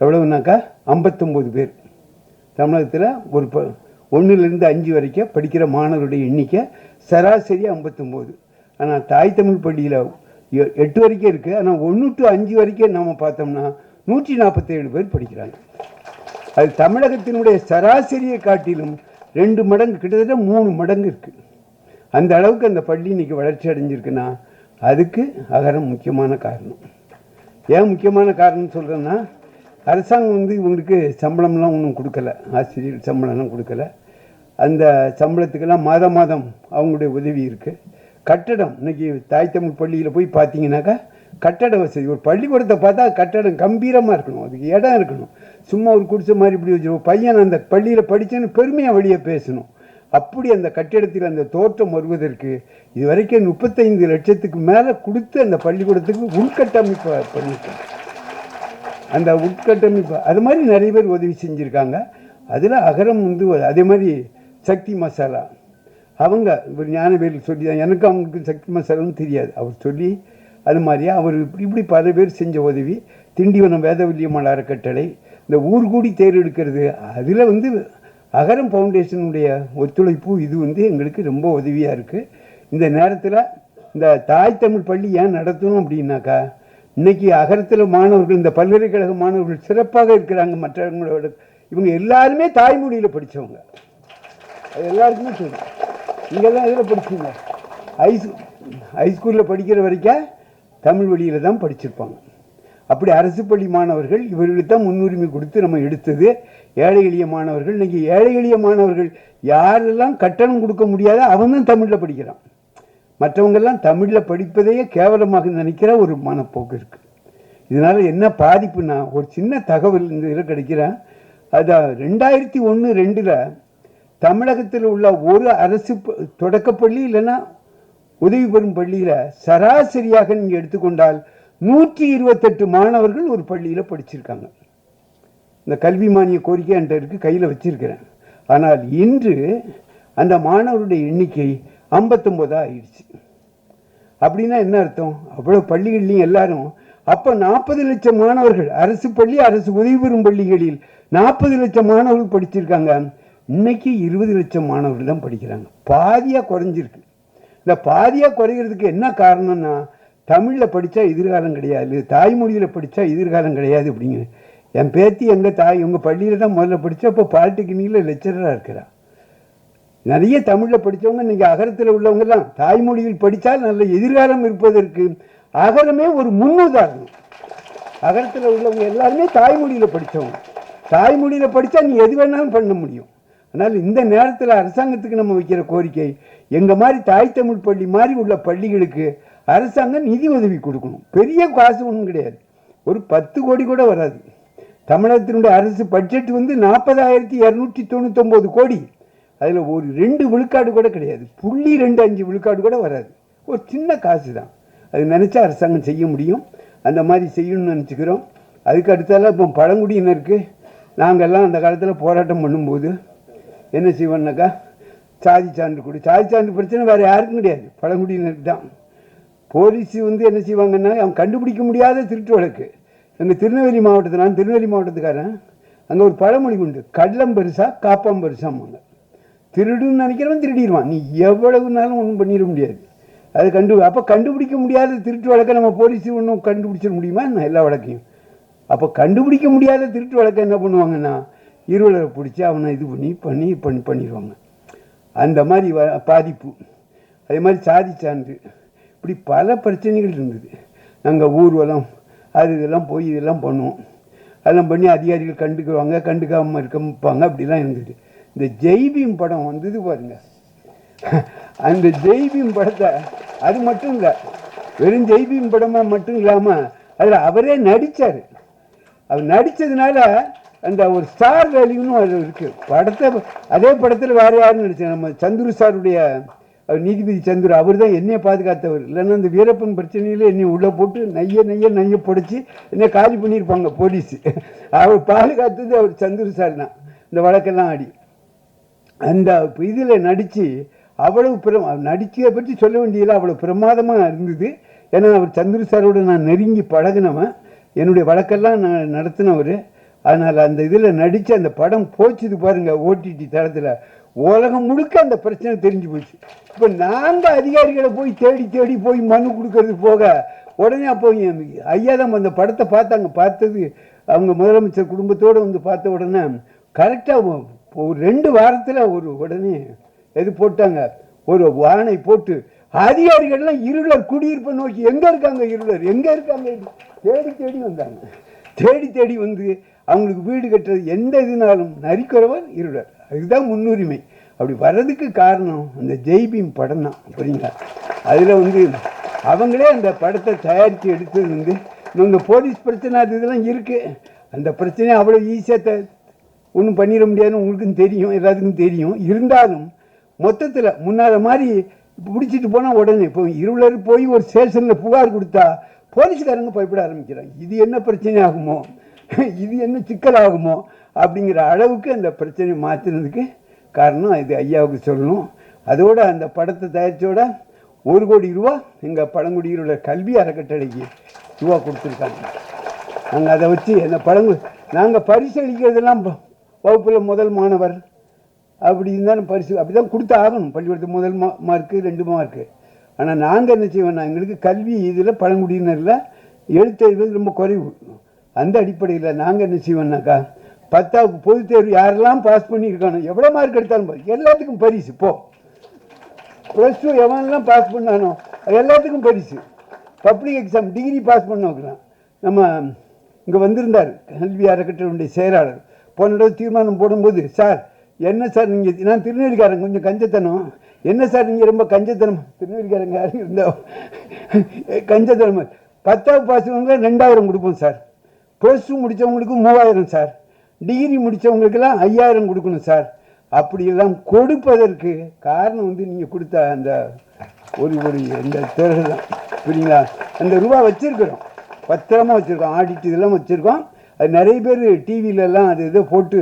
எவ்வளவுனாக்கா 59 பேர். தமிழகத்தில் 1லேருந்து 5 வரைக்கும் படிக்கிற மாணவருடைய எண்ணிக்கை சராசரி 59. ஆனால் தாய் தமிழ் பள்ளியில் 8 வரைக்கும் இருக்குது. ஆனால் 1 to 5 வரைக்கும் நாம் பார்த்தோம்னா 147 பேர் படிக்கிறாங்க. அது தமிழகத்தினுடைய சராசரியை காட்டிலும் 2 மடங்கு, கிட்டத்தட்ட 3 மடங்கு இருக்குது. அந்த அளவுக்கு அந்த பள்ளி இன்றைக்கி வளர்ச்சி அடைஞ்சிருக்குன்னா அதுக்கு அகரம் முக்கியமான காரணம். ஏன் முக்கியமான காரணம் சொல்கிறேன்னா, அரசாங்கம் வந்து இவங்களுக்கு சம்பளம்லாம் ஒன்றும் கொடுக்கல, ஆசிரியர் சம்பளம்லாம் கொடுக்கல. அந்த சம்பளத்துக்கெல்லாம் மாதம் மாதம் அவங்களுடைய உதவி இருக்குது. கட்டடம் இன்றைக்கி தாய் தமிழ் பள்ளியில் போய் பார்த்தீங்கன்னாக்கா கட்டட வசதி, ஒரு பள்ளிக்கூடத்தை பார்த்தா கட்டடம் கம்பீரமாக இருக்கணும், அதுக்கு இடம் இருக்கணும். சும்மா ஒரு குடிசை மாதிரி இப்படி வச்சு பையன் அந்த பள்ளியில் படித்தேன்னு பெருமையாக வெளியே பேசணும். அப்படி அந்த கட்டிடத்தில் அந்த தோற்றம் வருவதற்கு இதுவரைக்கும் 35 லட்சத்துக்கு மேலே கொடுத்து அந்த பள்ளிக்கூடத்துக்கு உள்கட்டமைப்பு பண்ணியிருக்காங்க. அந்த உட்கட்டமைப்பு அது மாதிரி நிறைய பேர் உதவி செஞ்சுருக்காங்க. அதில் அகரம் வந்து அதே மாதிரி சக்தி மசாலா அவங்க ஒரு ஞானவேல் சொல்லி தான், எனக்கு அவங்களுக்கு சக்தி மசாலான்னு தெரியாது, அவர் சொல்லி அது மாதிரியே அவர் இப்படி பல பேர் செஞ்ச உதவி. திண்டிவனம் வேதவல்லியம்மாள் அறக்கட்டளை, இந்த ஊர்கூடி தேர் எடுக்கிறது, அதில் வந்து அகரம் ஃபவுண்டேஷனுடைய ஒத்துழைப்பு இது வந்து எங்களுக்கு ரொம்ப உதவியாக இருக்குது. இந்த நேரத்தில் இந்த தாய் தமிழ் பள்ளி ஏன் நடத்தணும் அப்படின்னாக்கா, இன்றைக்கி அகரத்தில் மாணவர்கள், இந்த பல்கலைக்கழக மாணவர்கள் சிறப்பாக இருக்கிறாங்க மற்றவங்களோட. இவங்க எல்லாருமே தாய்மொழியில் படித்தவங்க, அது எல்லாருக்குமே தெரியும். இங்கெல்லாம் இதில் படிச்சிங்க, ஹைஸ்கூலில் படிக்கிற வரைக்கும் தமிழ் வழியில் தான் படிச்சிருப்பாங்க. அப்படி அரசு பள்ளி மாணவர்கள் இவர்களுக்கு தான் முன்னுரிமை கொடுத்து நம்ம எடுத்தது. ஏழை எளிய மாணவர்கள், இன்றைக்கி ஏழை எளிய மாணவர்கள் யாரெல்லாம் கட்டணம் கொடுக்க முடியாத அவன் தான் தமிழில் படிக்கிறான். மற்றவங்கெல்லாம் தமிழில் படிப்பதையே கேவலமாக நினைக்கிற ஒரு மனப்போக்கு இருக்குது. இதனால் என்ன பாதிப்புனா, ஒரு சின்ன தகவல் இந்த இதில் கிடைக்கிறேன். அதான் 2001-2 தமிழகத்தில் உள்ள ஒரு அரசு தொடக்கப்பள்ளி இல்லைன்னா உதவி பெறும் பள்ளியில் சராசரியாக நீங்கள் எடுத்துக்கொண்டால் 128 மாணவர்கள் ஒரு பள்ளியில் படிச்சிருக்காங்க. இந்த கல்வி மானிய கோரிக்கை என்கிட்ட இருக்குது, கையில் வச்சிருக்கிறேன். ஆனால் இன்று அந்த மாணவருடைய எண்ணிக்கை 59 ஆயிடுச்சு. அப்படின்னா என்ன அர்த்தம்? அவ்வளோ பள்ளிகள்லையும் எல்லாரும் அப்போ 40 லட்சம் மாணவர்கள் அரசு பள்ளி, அரசு உதவி பெறும் பள்ளிகளில் 40 லட்சம் மாணவர்கள் படிச்சிருக்காங்க. இன்னைக்கு 20 லட்சம் மாணவர்கள் தான் படிக்கிறாங்க. பாதியாக குறைஞ்சிருக்கு. இந்த பாதியாக குறைகிறதுக்கு என்ன காரணம்னா, தமிழில் படித்தா எதிர்காலம் கிடையாது, தாய்மொழியில் படித்தா எதிர்காலம் கிடையாது அப்படிங்க. என் பேத்தி எங்கள் பள்ளியில் தான் முதல்ல படித்தா, இப்போ பாலிடெக்னிக்கில் லெக்சராக இருக்கிறா. நிறைய தமிழில் படித்தவங்க இன்றைக்கி அகரத்தில் உள்ளவங்கெல்லாம் தாய்மொழியில் படித்தால் நல்ல எதிர்காலம் இருப்பதற்கு அகரமே ஒரு முன்னுதாரணம். அகரத்தில் உள்ளவங்க எல்லாருமே தாய்மொழியில் படித்தவங்க. தாய்மொழியில் படித்தா நீ எது வேணாலும் பண்ண முடியும். அதனால் இந்த நேரத்தில் அரசாங்கத்துக்கு நம்ம வைக்கிற கோரிக்கை, எங்கள் மாதிரி தாய் தமிழ் பள்ளி மாதிரி உள்ள பள்ளிகளுக்கு அரசாங்கம் நிதி உதவி கொடுக்கணும். பெரிய காசு ஒன்றும் கிடையாது, ஒரு 10 கோடி கூட வராது. தமிழகத்தினுடைய அரசு பட்ஜெட் வந்து 40,299 கோடி. அதில் ஒரு 2 விழுக்காடு கூட கிடையாது, 0.25 விழுக்காடு கூட வராது. ஒரு சின்ன காசு தான். அது நினச்சா அரசாங்கம் செய்ய முடியும். அந்த மாதிரி செய்யணும்னு நினச்சிக்கிறோம். அதுக்கு அடுத்தால இப்போ பழங்குடியினருக்கு நாங்கள்லாம் அந்த காலத்தில் போராட்டம் பண்ணும்போது என்ன செய்வோம்னாக்கா, சாதி சான்று கொடு. சாதி சான்று பிரச்சனை வேறு யாருக்கும் கிடையாது, பழங்குடியினருக்கு தான். போலீஸ் வந்து என்ன செய்வாங்கன்னா, அவன் கண்டுபிடிக்க முடியாத திருட்டு வழக்கு. எங்கள் திருநெல்வேலி மாவட்டத்தில், நான் திருநெல்வேலி மாவட்டத்துக்காரன், அங்கே ஒரு பழமொழி உண்டு, கடலம் பெருசா காப்பாம் பெருசாம்பாங்க. திருடுன்னு நினைக்கிறவன் திருடிடுவான், நீ எவ்வளவுனாலும் ஒன்றும் பண்ணிட முடியாது. அது அப்போ கண்டுபிடிக்க முடியாத திருட்டு வழக்கை நம்ம போலீஸ் ஒன்றும் கண்டுபிடிச்சிட முடியுமா என்ன? எல்லா வழக்கையும். அப்போ கண்டுபிடிக்க முடியாத திருட்டு வழக்கை என்ன பண்ணுவாங்கன்னா, இருவலரை பிடிச்சி அவனை இது பண்ணிடுவாங்க. அந்த மாதிரி பாதிப்பு. அதே மாதிரி சாதி சான்று, இப்படி பல பிரச்சனைகள் இருந்தது. நாங்கள் ஊர்வலம் இதெல்லாம் போய் இதெல்லாம் பண்ணுவோம். அதெல்லாம் பண்ணி அதிகாரிகள் கண்டுக்குவாங்க, கண்டுக்காமல் இருப்பாங்க, அப்படிலாம் இருந்தது. இந்த ஜெய்பீம் படம் வந்தது பாருங்க, அந்த ஜெய்பீம் படத்தை, அது மட்டும் இல்லை, வெறும் ஜெய்பீம் படமாக மட்டும் இல்லாமல் அதில் அவரே நடித்தார். அவர் நடித்ததுனால அந்த ஒரு ஸ்டார் வேல்யூன்னு அது இருக்குது படத்தை. அதே படத்தில் வேறு யாரும் நடித்தார், நம்ம சந்துரு சாருடைய நீதிபதி சந்துரு, அவர் தான் என்னையை பாதுகாத்தவர். இல்லைன்னா அந்த வீரப்பன் பிரச்சனையில் என்னை உள்ளே போட்டு நைய புடைச்சி என்னை காலி பண்ணியிருப்பாங்க போலீஸு. அவர் பாதுகாத்தது அவர் சந்துரு சார் தான், இந்த வழக்கெல்லாம் ஆடி. அந்த இதில் நடித்து அவ்வளவு நடிச்சதை பற்றி சொல்ல வேண்டியதில் அவ்வளோ பிரமாதமாக இருந்தது. ஏன்னா அவர் சந்துரு சாரோட நான் நெருங்கி பழகினவன், என்னுடைய வழக்கெல்லாம் நான் நடத்தினவர். அதனால் அந்த இதில் நடித்து அந்த படம் போச்சுது பாருங்கள், ஓடிடி தளத்தில் உலகம் முழுக்க அந்த பிரச்சனை தெரிஞ்சு போச்சு. இப்போ நாங்கள் அதிகாரிகளை போய் தேடி போய் மனு கொடுக்கறது போக, உடனே அப்போ ஐயா தான் அந்த படத்தை பார்த்தாங்க. பார்த்தது அவங்க முதலமைச்சர் குடும்பத்தோடு வந்து பார்த்த உடனே கரெக்டாக ஒரு 2 வாரத்தில் உடனே எது போட்டாங்க, ஒரு வானை போட்டு அதிகாரிகள்லாம் இருளர் குடியிருப்பை நோக்கி எங்கே இருக்காங்க, இருளர் எங்கே இருக்காங்க தேடி வந்தாங்க. தேடி வந்து அவங்களுக்கு வீடு கட்டுறது எந்த இதுனாலும் நரிக்குறவர் இருளர், அதுதான் முன்னுரிமை. அப்படி வர்றதுக்கு காரணம் அந்த ஜெய்பீம் படம் தான். புரியுங்களா? அதில் வந்து அவங்களே அந்த படத்தை தயாரித்து எடுத்தது வந்து இந்த போலீஸ் பிரச்சனை அது இதெல்லாம் இருக்குது. அந்த பிரச்சனையை அவ்வளோ ஈஸியாக ஒன்றும் பண்ணிட முடியாதுன்னு உங்களுக்கும் தெரியும், எல்லாத்துக்கும் தெரியும். இருந்தாலும் மொத்தத்தில் முன்னாடி மாதிரி பிடிச்சிட்டு போனால் உடனே இப்போ இருளர் போய் ஒரு ஸ்டேஷனில் புகார் கொடுத்தா போலீஸ்காரங்க பயப்பட ஆரம்பிக்கிறாங்க. இது என்ன பிரச்சனை ஆகுமோ, இது என்ன சிக்கல் ஆகுமோ அப்படிங்கிற அளவுக்கு அந்த பிரச்சனையை மாற்றினதுக்கு காரணம் இது ஐயாவுக்கு சொல்லணும். அதோட அந்த படத்தை தயாரித்தோட 1 கோடி ரூபா எங்கள் பழங்குடியில் உள்ள கல்வி அறக்கட்டளைக்கு ரூபா கொடுத்துருக்காங்க. நாங்கள் அதை வச்சு அந்த நாங்கள் பரிசு அளிக்கிறதெல்லாம் வகுப்பில் முதல் மாணவர் அப்படி இருந்தாலும் பரிசு அப்படி தான் கொடுத்து ஆகணும். பள்ளிக்கூடத்துக்கு முதல் மார்க்கு 2 மார்க்கு. ஆனால் நாங்கள் என்ன செய்வோம்னா எங்களுக்கு கல்வி இதில் பழங்குடியினரில் எழுத்தறிவது ரொம்ப குறைவு. அந்த அடிப்படையில் நாங்கள் என்ன செய்வோம்னாக்கா 10வது பொதுத் தேர்வு யாரெல்லாம் பாஸ் பண்ணியிருக்கானோ எவ்வளோ மார்க் எடுத்தாலும் எல்லாத்துக்கும் பரிசு. +2 எவனெல்லாம் பாஸ் பண்ணானோ எல்லாத்துக்கும் பரிசு. பப்ளிக் எக்ஸாம் டிகிரி பாஸ் பண்ணவங்களாம். நம்ம இங்கே வந்திருந்தார் கல்வி அறக்கட்டளையுடைய செயலாளர். போன தடவை தீர்மானம் போடும்போது, சார் என்ன சார் நீங்கள், நான் திருநெல்வேலிக்காரங்க கொஞ்சம் கஞ்சத்தனம், என்ன சார் நீங்கள் ரொம்ப கஞ்சத்தனம், திருநெல்வேலிக்காரங்க யாரும் இருந்தால் கஞ்சத்தனம். 10வது பாஸ் பண்ணவங்க 2000 கொடுப்போம் சார், +2 முடித்தவங்களுக்கு 3000 சார், டிகிரி முடித்தவங்களுக்கெல்லாம் 5000 கொடுக்கணும் சார். அப்படியெல்லாம் கொடுப்பதற்கு காரணம் வந்து நீங்கள் கொடுத்த அந்த ஒரு இந்த தேர்தல் தான். புரியுங்களா? அந்த ரூபா வச்சுருக்கிறோம், பத்திரமா வச்சுருக்கோம், ஆடிட்டு இதெல்லாம் வச்சுருக்கோம். அது நிறைய பேர் டிவிலெல்லாம் அது இதை போட்டு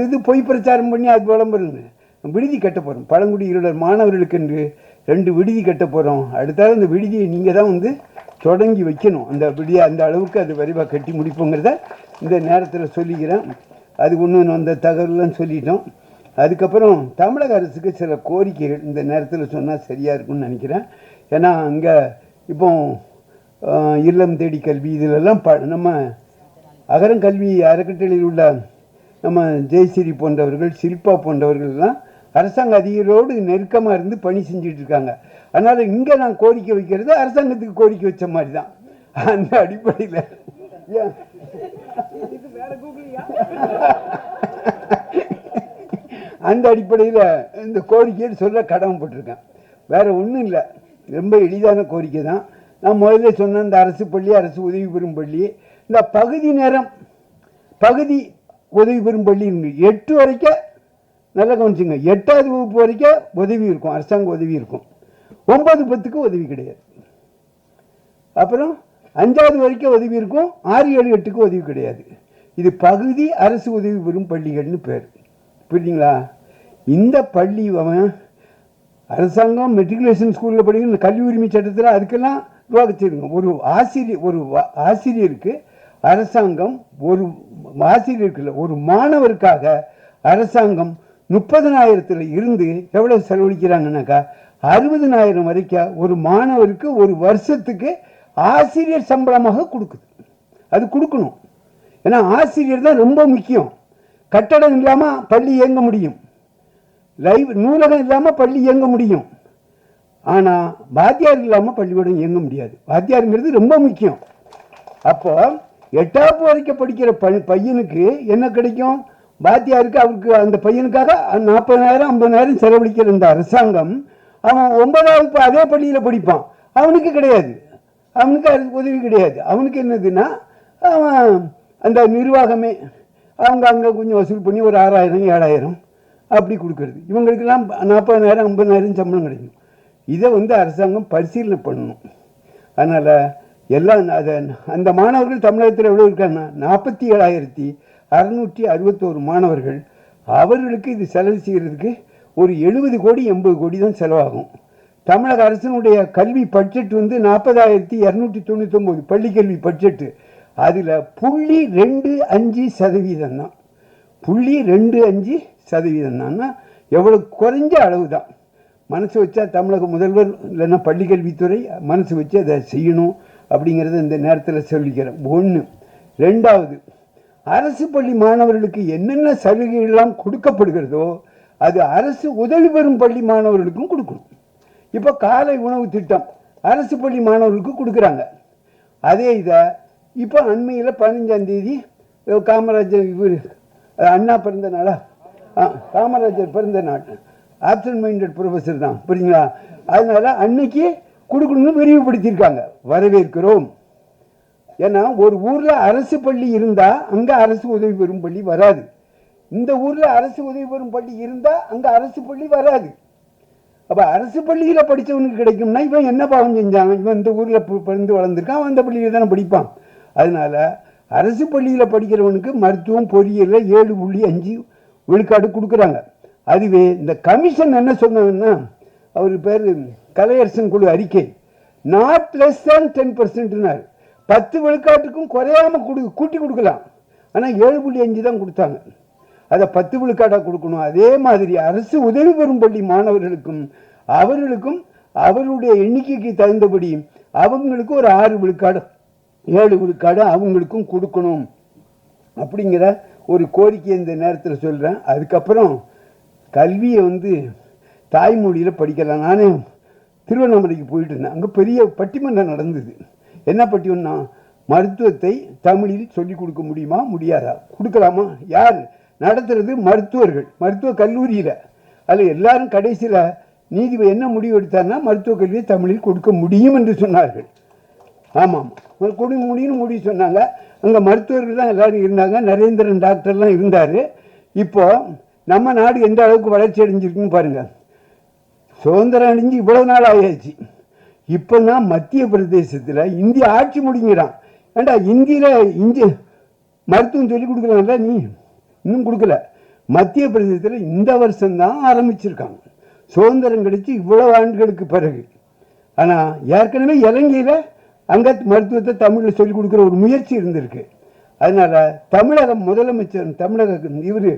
இது பொய் பிரச்சாரம் பண்ணி அது விளம்பரங்க. விடுதி கட்ட போகிறோம், பழங்குடி இருளர் மாணவர்களுக்கு என்று 2 விடுதி கட்ட போகிறோம். அடுத்தாலும் அந்த விடுதியை நீங்கள் தான் வந்து தொடங்கி வைக்கணும். அந்த விடுதியை அந்த அளவுக்கு அது விரைவாக கட்டி முடிப்போங்கிறத இந்த நேரத்தில் சொல்லிக்கிறேன். அது ஒன்று அந்த தகவலாம் சொல்லிட்டோம். அதுக்கப்புறம் தமிழக அரசுக்கு சில கோரிக்கைகள் இந்த நேரத்தில் சொன்னால் சரியாக இருக்கும்னு நினைக்கிறேன். ஏன்னா அங்கே இப்போ இல்லம் தேடி கல்வி இதிலெல்லாம் நம்ம அகரங்கல்வி அறக்கட்டளையில் உள்ள நம்ம ஜெயஸ்ரீ போன்றவர்கள், ஷில்பா போன்றவர்கள்லாம் அரசாங்க அதிகாரிகளோடு நெருக்கமாக இருந்து பணி செஞ்சுட்டு இருக்காங்க. அதனால் இங்கே நான் கோரிக்கை வைக்கிறது அரசாங்கத்துக்கு கோரிக்கை வச்ச மாதிரி தான். அந்த அடிப்படையில் அந்த அடிப்படையில் இந்த கோரிக்கையை சொல்ல கடமைப்பட்டிருக்கேன். வேறு ஒன்றும் இல்லை, ரொம்ப எளிதான கோரிக்கை தான். நான் முதல்ல சொன்ன இந்த அரசு பள்ளி, அரசு உதவி பெறும் பள்ளி, இந்த பகுதி உதவி பெறும் பள்ளி 8 வரைக்கும் நல்லா கவனிச்சுங்க. 8வது வகுப்பு வரைக்கும் உதவி இருக்கும், அரசாங்க உதவி இருக்கும். 9, 10க்கு உதவி கிடையாது. அப்புறம் 5வது வரைக்கும் உதவி இருக்கும், 6, 7, 8க்கு உதவி கிடையாது. இது பகுதி அரசு உதவி பெறும் பள்ளிகள்னு பேர். புரியுதுங்களா? இந்த பள்ளி அரசாங்கம் மெட்ரிகுலேஷன் ஸ்கூலில் படிக்கிற கல்வி உரிமை சட்டத்தில் அதுக்கெல்லாம் ரூபா வச்சுருங்க. ஒரு ஆசிரியருக்கு அரசாங்கம் ஒரு மாணவருக்காக அரசாங்கம் 30,000 இருந்து எவ்வளோ செலவழிக்கிறாங்கன்னாக்கா 60,000 வரைக்கும் ஒரு மாணவருக்கு ஒரு வருஷத்துக்கு ஆசிரியர் சம்பளமாக கொடுக்குது. அது கொடுக்கணும். ஏன்னா ஆசிரியர் தான் ரொம்ப முக்கியம். கட்டடம் இல்லாமல் பள்ளி இயங்க முடியும், நூலகம் இல்லாமல் பள்ளி இயங்க முடியும். ஆனால் வாத்தியார் இல்லாமல் பள்ளிக்கூடம் இயங்க முடியாது. வாத்தியாருங்கிறது ரொம்ப முக்கியம். அப்போ 8வது வரைக்கும் படிக்கிற பையனுக்கு என்ன கிடைக்கும்? வாத்தியாருக்கு அவருக்கு அந்த பையனுக்காக 40,000 50,000 செலவழிக்கிற இந்த அரசாங்கம் அவன் 9வது அதே பள்ளியில் படிப்பான், அவனுக்கு கிடையாது, அவனுக்கு அதுக்கு உதவி கிடையாது. அவனுக்கு என்னதுன்னா அவன் அந்த நிர்வாகமே அவங்க அங்கே கொஞ்சம் வசூல் பண்ணி ஒரு 6,000 7,000 அப்படி கொடுக்கறது. இவங்களுக்கெல்லாம் 40,000 50,000 சம்பளம் கிடைக்கும். இதை அரசாங்கம் பரிசீலனை பண்ணணும். அதனால் எல்லாம் அந்த மாணவர்கள் தமிழகத்தில் எவ்வளோ இருக்காங்கன்னா 47,661 மாணவர்கள். அவர்களுக்கு இது செலவு செய்கிறதுக்கு ஒரு 70 கோடி 80 கோடி தான் செலவாகும். தமிழக அரசினுடைய கல்வி பட்ஜெட் 40,299 பள்ளிக்கல்வி பட்ஜெட்டு. அதில் 0.25% தான். 0.25% தான்னா எவ்வளோ குறைஞ்ச அளவு தான். மனசு வச்சா தமிழக முதல்வர் இல்லைன்னா பள்ளிக்கல்வித்துறை மனசு வச்சு அதை செய்யணும் அப்படிங்கிறத இந்த நேரத்தில் சொல்லிக்கிறேன். 1. 2வது, அரசு பள்ளி மாணவர்களுக்கு என்னென்ன சலுகைகள்லாம் கொடுக்கப்படுகிறதோ அது அரசு உதவி பெறும் பள்ளி மாணவர்களுக்கும் கொடுக்கணும். இப்போ காலை உணவு திட்டம் அரசு பள்ளி மாணவர்களுக்கு கொடுக்குறாங்க. அதே இதை இப்போ அண்மையில் 15ஆம் தேதி காமராஜர் இவர் அண்ணா பிறந்த நாளா காமராஜர் பிறந்த நாள் ஆப்சன்ட் மைண்டட் ப்ரொஃபஸர் தான், புரியுங்களா? அதனால அன்னைக்கு கொடுக்கணும்னு விரிவுபடுத்தியிருக்காங்க, வரவேற்கிறோம். ஏன்னா ஒரு ஊரில் அரசு பள்ளி இருந்தால் அங்கே அரசு உதவி பெறும் பள்ளி வராது. இந்த ஊரில் அரசு உதவி பெறும் பள்ளி இருந்தால் அங்கே அரசு பள்ளி வராது. அப்போ அரசு பள்ளியில் படித்தவனுக்கு கிடைக்கும்னா இவன் என்ன பாவம் செஞ்சான்? இவன் இந்த ஊரில் பிறந்து வளர்ந்துருக்கான், அவன் அந்த பள்ளியில் தானே படிப்பான். அதனால் அரசு பள்ளியில் படிக்கிறவனுக்கு மருத்துவம் பொறியியலில் 7.5 விழுக்காடு கொடுக்குறாங்க. அதுவே இந்த கமிஷன் என்ன சொன்னாங்கன்னா, அவர் பேர் கலையரசன் குழு அறிக்கை, நாட் லெஸ் தேன் 10%. 10 விழுக்காட்டுக்கும் குறையாம கூட்டி கொடுக்கலாம். ஆனால் 7.5 தான் கொடுத்தாங்க. அதை 10 விழுக்காடாக கொடுக்கணும். அதே மாதிரி அரசு உதவி பெறும் பள்ளி மாணவர்களுக்கும் அவர்களுக்கும் அவருடைய எண்ணிக்கைக்கு தகுந்தபடி அவங்களுக்கு ஒரு 6 விழுக்காடு 7 விழுக்காடு அவங்களுக்கும் கொடுக்கணும் அப்படிங்கிற ஒரு கோரிக்கை இந்த நேரத்தில் சொல்கிறேன். அதுக்கப்புறம் கல்வியை தாய்மொழியில் படிக்கலாம். நானே திருவண்ணாமலைக்கு போயிட்டு இருந்தேன். அங்கே பெரிய பட்டிமன்றம் நடந்தது. என்ன பட்டிமன்றம்? மருத்துவத்தை தமிழில் சொல்லிக் கொடுக்க முடியுமா முடியாதா? கொடுக்கலாமா? யார் நடத்துறது? மருத்துவர்கள், மருத்துவ கல்லூரியில். அதில் எல்லாரும் கடைசியில் நீதிபதி என்ன முடிவு எடுத்தார்னா மருத்துவக் கல்வியை தமிழில் கொடுக்க முடியும் என்று சொன்னார்கள். ஆமாம், கொடுக்க முடியும்னு முடிவு சொன்னாங்க. அங்கே மருத்துவர்கள் தான் எல்லாரும் இருந்தாங்க. நரேந்திரன் டாக்டர்லாம் இருந்தார். இப்போது நம்ம நாடு எந்த அளவுக்கு வளர்ச்சி அடைஞ்சிருக்குன்னு பாருங்கள். சுதந்திரம் அடைஞ்சு இவ்வளவு நாள் ஆயாச்சு. இப்போ தான் மத்திய பிரதேசத்தில் இந்திய ஆட்சி முடிங்கிறான். ஏண்டா இந்திய மருத்துவம் சொல்லி கொடுக்கலாம்ல, நீ இன்னும் கொடுக்கல. மத்திய பிரதேசத்தில் இந்த வருஷம்தான் ஆரம்பிச்சிருக்காங்க, சுதந்திரம் கிடைச்சி இவ்வளவு ஆண்டுகளுக்கு பிறகு. ஆனால் ஏற்கனவே இலங்கையில் அங்கே மருத்துவத்தை தமிழில் சொல்லிக் கொடுக்குற ஒரு முயற்சி இருந்திருக்கு. அதனால் தமிழக முதலமைச்சர், தமிழக இவர்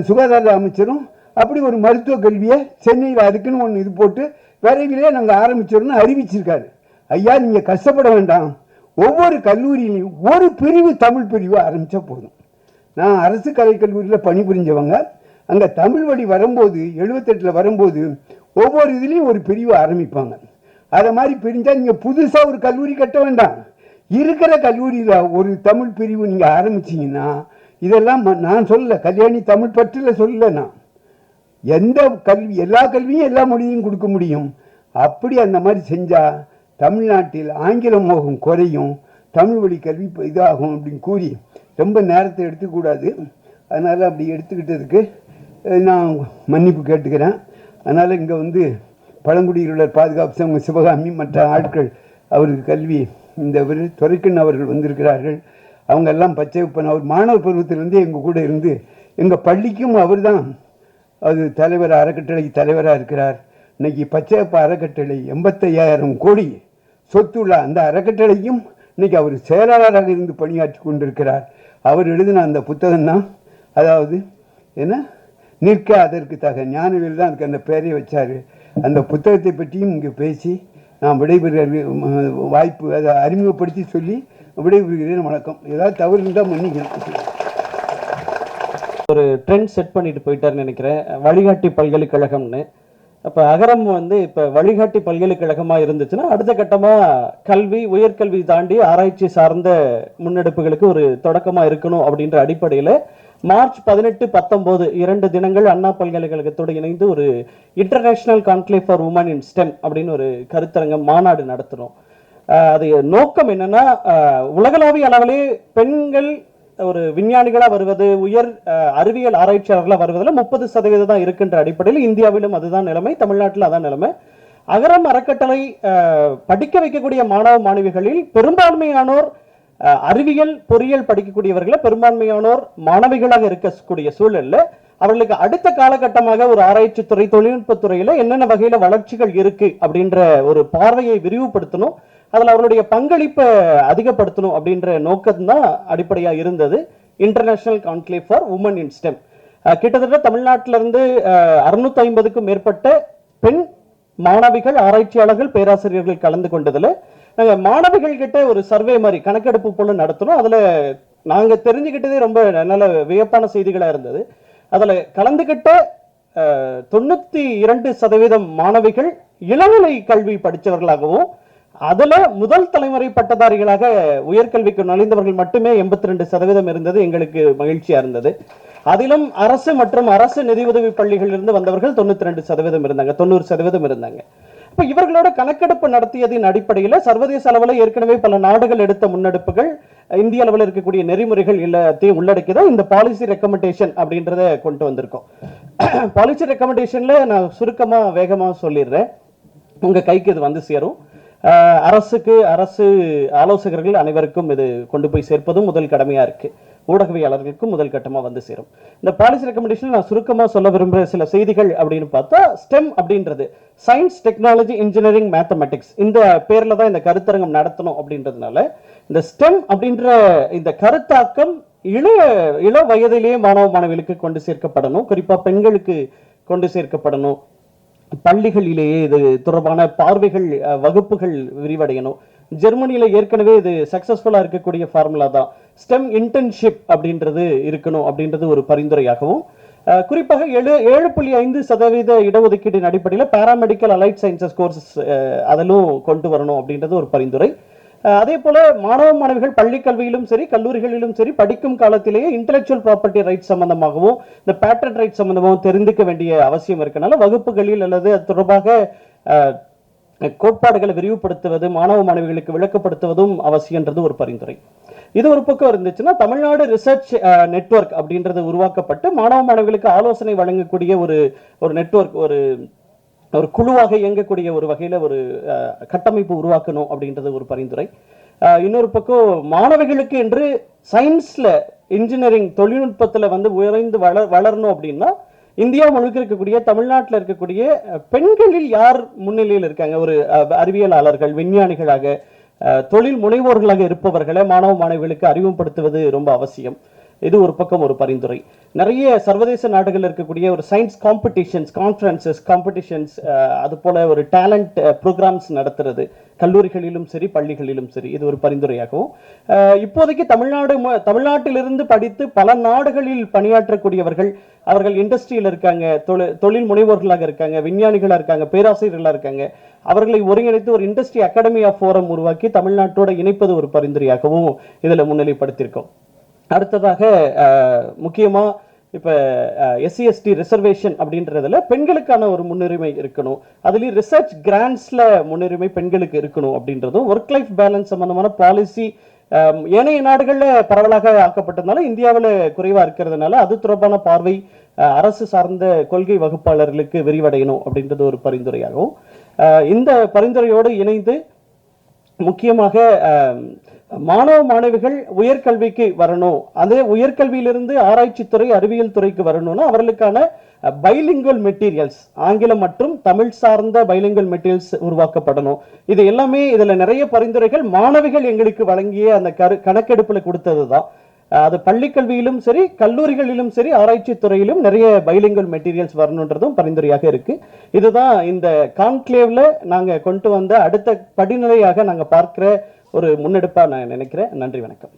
சுகாதார அமைச்சரும் அப்படி ஒரு மருத்துவ கல்வியை சென்னையில் அதுக்குன்னு ஒன்று இது போட்டு விரைவிலே நாங்கள் ஆரம்பிச்சோம்னு அறிவிச்சிருக்காரு. ஐயா, நீங்கள் கஷ்டப்பட வேண்டாம், ஒவ்வொரு கல்லூரியிலையும் ஒரு பிரிவு தமிழ் பிரிவு ஆரம்பித்தா போதும். நான் அரசு கலைக்கல்லூரியில் பணிபுரிஞ்சவங்க. அங்கே தமிழ் வழி வரும்போது 78 வரும்போது ஒவ்வொரு இதுலேயும் ஒரு பிரிவு ஆரம்பிப்பாங்க. அதை மாதிரி பிரிஞ்சால் நீங்கள் புதுசாக ஒரு கல்லூரி கட்ட வேண்டாம். இருக்கிற கல்லூரியில் ஒரு தமிழ் பிரிவு நீங்கள் ஆரம்பிச்சிங்கன்னா, இதெல்லாம் நான் சொல்லலை, கல்யாணி தமிழ் பற்றில் சொல்லலை. நான் எந்த கல்வி, எல்லா கல்வியும் எல்லா மொழியும் கொடுக்க முடியும். அப்படி அந்த மாதிரி செஞ்சால் தமிழ்நாட்டில் ஆங்கில மோகம் குறையும், தமிழ் வழி கல்வி இதாகும் அப்படின்னு கூறி ரொம்ப நேரத்தை எடுத்துக்கூடாது. அதனால் அப்படி எடுத்துக்கிட்டதுக்கு நான் மன்னிப்பு கேட்டுக்கிறேன். அதனால் இங்கே பழங்குடியினர் பாதுகாப்பு சங்கம் சிவகாமி மற்ற ஆட்கள் அவருக்கு கல்வி இந்த துரைக்கண் அவர்கள் வந்திருக்கிறார்கள். அவங்க எல்லாம் பச்சையப்பன் அவர் மாணவர் பருவத்திலிருந்தே எங்கள் கூட இருந்து எங்கள் பள்ளிக்கும் அவர் தான் அது தலைவர், அறக்கட்டளைக்கு தலைவராக இருக்கிறார். இன்னைக்கு பச்சையப்ப அறக்கட்டளை 85,000 கோடி சொத்துள்ள அந்த அறக்கட்டளையும் இன்னைக்கு அவர் செயலாளராக இருந்து பணியாற்றி கொண்டிருக்கிறார். அவர் எழுதின அந்த புத்தகம் தான், அதாவது என்ன நிற்க அதற்கு தக ஞானவேல் தான் அதுக்கு அந்த பெயரை வச்சார். அந்த புத்தகத்தை பற்றியும் இங்கே பேசி நான் விடைபெற வாய்ப்பு அதை அறிமுகப்படுத்தி சொல்லி விடைபெறுகிறேன். வணக்கம். ஏதாவது தவறு இருந்தால் மன்னிக்கணும். ஒரு ட்ரெண்ட் செட் பண்ணிட்டு போயிட்டாருன்னு நினைக்கிறேன், வழிகாட்டி பல்கலைக்கழகம்னு. அப்போ அகரம் இப்போ வழிகாட்டி பல்கலைக்கழகமாக இருந்துச்சுன்னா அடுத்த கட்டமாக கல்வி, உயர்கல்வி தாண்டி ஆராய்ச்சி சார்ந்த முன்னெடுப்புகளுக்கு ஒரு தொடக்கமாக இருக்கணும் அப்படின்ற அடிப்படையில் மார்ச் 18, 19 2 தினங்கள் அண்ணா பல்கலைக்கழகத்தோடு இணைந்து ஒரு international conclave for women in STEM அப்படின்னு ஒரு கருத்தரங்கம் மாநாடு நடத்துகிறோம். அது நோக்கம் என்னன்னா, உலகளாவிய அளவிலே பெண்கள் ஒரு விஞ்ஞானிகளாக வருவது, உயர் அறிவியல் ஆராய்ச்சியாளர்களாக வருவதில் 30% தான் இருக்கின்ற அடிப்படையில் இந்தியாவிலும் அதுதான் நிலைமை, தமிழ்நாட்டில் அதான் நிலைமை. அகரம் அறக்கட்டளை படிக்க வைக்கக்கூடிய மாணவ மாணவிகளில் பெரும்பான்மையானோர் அறிவியல் பொறியியல் படிக்கக்கூடியவர்களை பெரும்பான்மையானோர் மாணவிகளாக இருக்கக்கூடிய சூழல்ல அவர்களுக்கு அடுத்த காலகட்டமாக ஒரு ஆராய்ச்சி துறை, தொழில்நுட்பத்துறையில என்னென்ன வகையில வளர்ச்சிகள் இருக்கு அப்படின்ற ஒரு பார்வையை விரிவுபடுத்தணும், அதில் அவருடைய பங்களிப்பை அதிகப்படுத்தணும் அப்படின்ற நோக்கம்தான் அடிப்படையா இருந்தது international conclave for women in STEM. கிட்டத்தட்ட தமிழ்நாட்டிலிருந்து 650க்கும் மேற்பட்ட பெண் மாணவிகள், ஆராய்ச்சியாளர்கள், பேராசிரியர்கள் கலந்து கொண்டதுல நாங்கள் மாணவிகள் கிட்ட ஒரு சர்வே மாதிரி கணக்கெடுப்பு போல நடத்தணும். அதுல நாங்க தெரிஞ்சுக்கிட்டதே ரொம்ப நல்ல வியப்பான செய்திகளா இருந்தது. அதுல கலந்துகிட்ட 92% மாணவிகள் இளநிலை கல்வி படித்தவர்களாகவும் அதுல முதல் தலைமுறை பட்டதாரிகளாக உயர்கல்விக்கு நுழைந்தவர்கள் மட்டுமே 82% இருந்தது. எங்களுக்கு மகிழ்ச்சியா இருந்தது. அதிலும் அரசு மற்றும் அரசு நிதியுதவி பள்ளிகளிலிருந்து வந்தவர்கள் 92% இருந்தாங்க, 90% இருந்தாங்க. இப்ப இவர்களோட கணக்கெடுப்பு நடத்தியதின் அடிப்படையில் சர்வதேச அளவில் ஏற்கனவே பல நாடுகள் எடுத்த முன்னெடுப்புகள், இந்திய அளவில் இருக்கக்கூடிய நெறிமுறைகள் எல்லாத்தையும் உள்ளடக்கிதான் இந்த பாலிசி ரெக்கமெண்டேஷன் அப்படின்றத கொண்டு வந்திருக்கோம். பாலிசி ரெக்கமெண்டேஷன்ல நான் சுருக்கமா வேகமா சொல்லிடுறேன், உங்க கைக்கு இது வந்து சேரும். அரசு ஆலோசகர்கள் அனைவருக்கும் இது கொண்டு போய் சேர்ப்பதும் முதல் கடமையா இருக்கு. ஊடகவியலாளர்களுக்கும் முதல் கட்டமா வந்து சேரும். இந்த பாலிசி ரெக்கமெண்டேஷன் நான் சுருக்கமா சொல்ல விரும்புற சில செய்திகள் அப்படின்னு பார்த்தா, ஸ்டெம் அப்படின்றது சயின்ஸ், டெக்னாலஜி, இன்ஜினியரிங், மேத்தமெட்டிக்ஸ், இந்த பேர்ல தான் இந்த கருத்தரங்கம் நடத்தணும் அப்படின்றதுனால இந்த ஸ்டெம் அப்படின்ற இந்த கருத்தாக்கம் இள வயதிலேயே மாணவ மாணவிகளுக்கு கொண்டு சேர்க்கப்படணும். குறிப்பா பெண்களுக்கு கொண்டு சேர்க்கப்படணும். பள்ளிகளிலேயே இது தொடர்பான பார்வைகள், வகுப்புகள் விரிவடையணும். ஜெர்மனியில ஏற்கனவே இது சக்சஸ்ஃபுல்லா இருக்கக்கூடிய ஃபார்முலா தான். ஸ்டெம் இன்டர்ன்ஷிப் அப்படின்றது இருக்கணும் அப்படின்றது ஒரு பரிந்துரையாகவும், குறிப்பாக 7.5% இடஒதுக்கீட்டின் அடிப்படையில் பாராமெடிக்கல் அலைட் சயின்சஸ் கோர்சஸ் அதிலும் கொண்டு வரணும் அப்படின்றது ஒரு பரிந்துரை. அதே போல மாணவ மாணவிகள் பள்ளி கல்வியிலும் சரி கல்லூரிகளிலும் சரி படிக்கும் காலத்திலேயே இன்டெலெக்சுவல் ப்ராப்பர்ட்டி ரைட் சம்பந்தமாகவும் இந்த பேட்டன் ரைட் சம்பந்தமாகவும் தெரிந்துக்க வேண்டிய அவசியம் இருக்கனால வகுப்புகளில் அல்லது அது தொடர்பாக கோட்பாடுகளை விரிவுபடுத்துவது, மாணவ மாணவிகளுக்கு விளக்கப்படுத்துவதும் அவசியன்றது ஒரு பரிந்துரை. இது ஒரு பக்கம் இருந்துச்சுன்னா, தமிழ்நாடு ரிசர்ச் நெட்வொர்க் அப்படின்றது உருவாக்கப்பட்டு மாணவ மாணவிகளுக்கு ஆலோசனை வழங்கக்கூடிய ஒரு நெட்வொர்க், ஒரு குழுவாக இயங்கக்கூடிய ஒரு வகையில ஒரு கட்டமைப்பு உருவாக்கணும் அப்படின்றது ஒரு பரிந்துரை. இன்னொரு பக்கம் மாணவிகளுக்கு என்று சயின்ஸ்ல, இன்ஜினியரிங், தொழில்நுட்பத்துல வந்து உயர்ந்து வளரணும் அப்படின்னா இந்தியா முழுக்க இருக்கக்கூடிய, தமிழ்நாட்டில் இருக்கக்கூடிய பெண்களில் யார் முன்னிலையில் இருக்காங்க, ஒரு அறிவியலாளர்கள், விஞ்ஞானிகளாக, தொழில் முனைவோர்களாக இருப்பவர்களை மாணவ மாணவிகளுக்கு அறிமுகப்படுத்துவது ரொம்ப அவசியம். இது ஒரு பக்கம் ஒரு பரிந்துரை. நிறைய சர்வதேச நாடுகளில் இருக்கக்கூடிய ஒரு சயின்ஸ் காம்படிஷன்ஸ், கான்ஃபரன்சஸ், காம்படிஷன்ஸ், அது போல ஒரு டேலண்ட் ப்ரோக்ராம்ஸ் நடத்துறது கல்லூரிகளிலும் சரி பள்ளிகளிலும் சரி, இது ஒரு பரிந்துரையாகவும், இப்போதைக்கு தமிழ்நாட்டிலிருந்து படித்து பல நாடுகளில் பணியாற்றக்கூடியவர்கள், அவர்கள் இண்டஸ்ட்ரியில் இருக்காங்க, தொழில் முனைவோர்களாக இருக்காங்க, விஞ்ஞானிகளாக இருக்காங்க, பேராசிரியர்களாக இருக்காங்க, அவர்களை ஒருங்கிணைத்து ஒரு இண்டஸ்ட்ரி அகாடமி ஆஃப் ஃபோரம் உருவாக்கி தமிழ்நாட்டோட இணைப்பது ஒரு பரிந்துரையாகவும் இதில் முன்னிலைப்படுத்தியிருக்கோம். அடுத்ததாக முக்கியமா இப்ப SC/ST ரிசர்வேஷன் அப்படின்றதுல பெண்களுக்கான ஒரு முன்னுரிமை இருக்கணும். அதுலயும் ரிசர்ச் கிராண்ட்ஸ்ல முன்னுரிமை பெண்களுக்கு இருக்கணும் அப்படின்றதும், ஒர்க் லைஃப் பேலன்ஸ் சம்பந்தமான பாலிசி ஏனைய நாடுகள்ல பரவலாக ஆக்கப்பட்டதுனால இந்தியாவில் குறைவா இருக்கிறதுனால அது தொடர்பான பார்வை அரசு சார்ந்த கொள்கை வகுப்பாளர்களுக்கு விரிவடையணும் அப்படின்றது ஒரு பரிந்துரையாகும். இந்த பரிந்துரையோடு இணைந்து முக்கியமாக மாணவ மாணவிகள் உயர்கல்விக்கு வரணும், அதே உயர்கல்வியிலிருந்து ஆராய்ச்சித்துறை, அறிவியல் துறைக்கு வரணும்னா அவர்களுக்கான பைலிங்குவல் மெட்டீரியல்ஸ், ஆங்கிலம் மற்றும் தமிழ் சார்ந்த பைலிங்குவல் மெட்டீரியல்ஸ் உருவாக்கப்படணும். இது எல்லாமே இதுல நிறைய பரிந்துரைகள் மாணவிகள் எங்களுக்கு வழங்கிய அந்த கணக்கெடுப்புல கொடுத்ததுதான். அது பள்ளி கல்வியிலும் சரி கல்லூரிகளிலும் சரி ஆராய்ச்சி துறையிலும் நிறைய பைலிங்குவல் மெட்டீரியல்ஸ் வரணுன்றதும் பரிந்துரையாக இருக்கு. இதுதான் இந்த கான்க்ளேவ்ல நாங்க கொண்டு வந்த அடுத்த படிநிலையாக நாங்க பார்க்கிற ஒரு முன்னெடுப்பா நான் நினைக்கிறேன். நன்றி, வணக்கம்.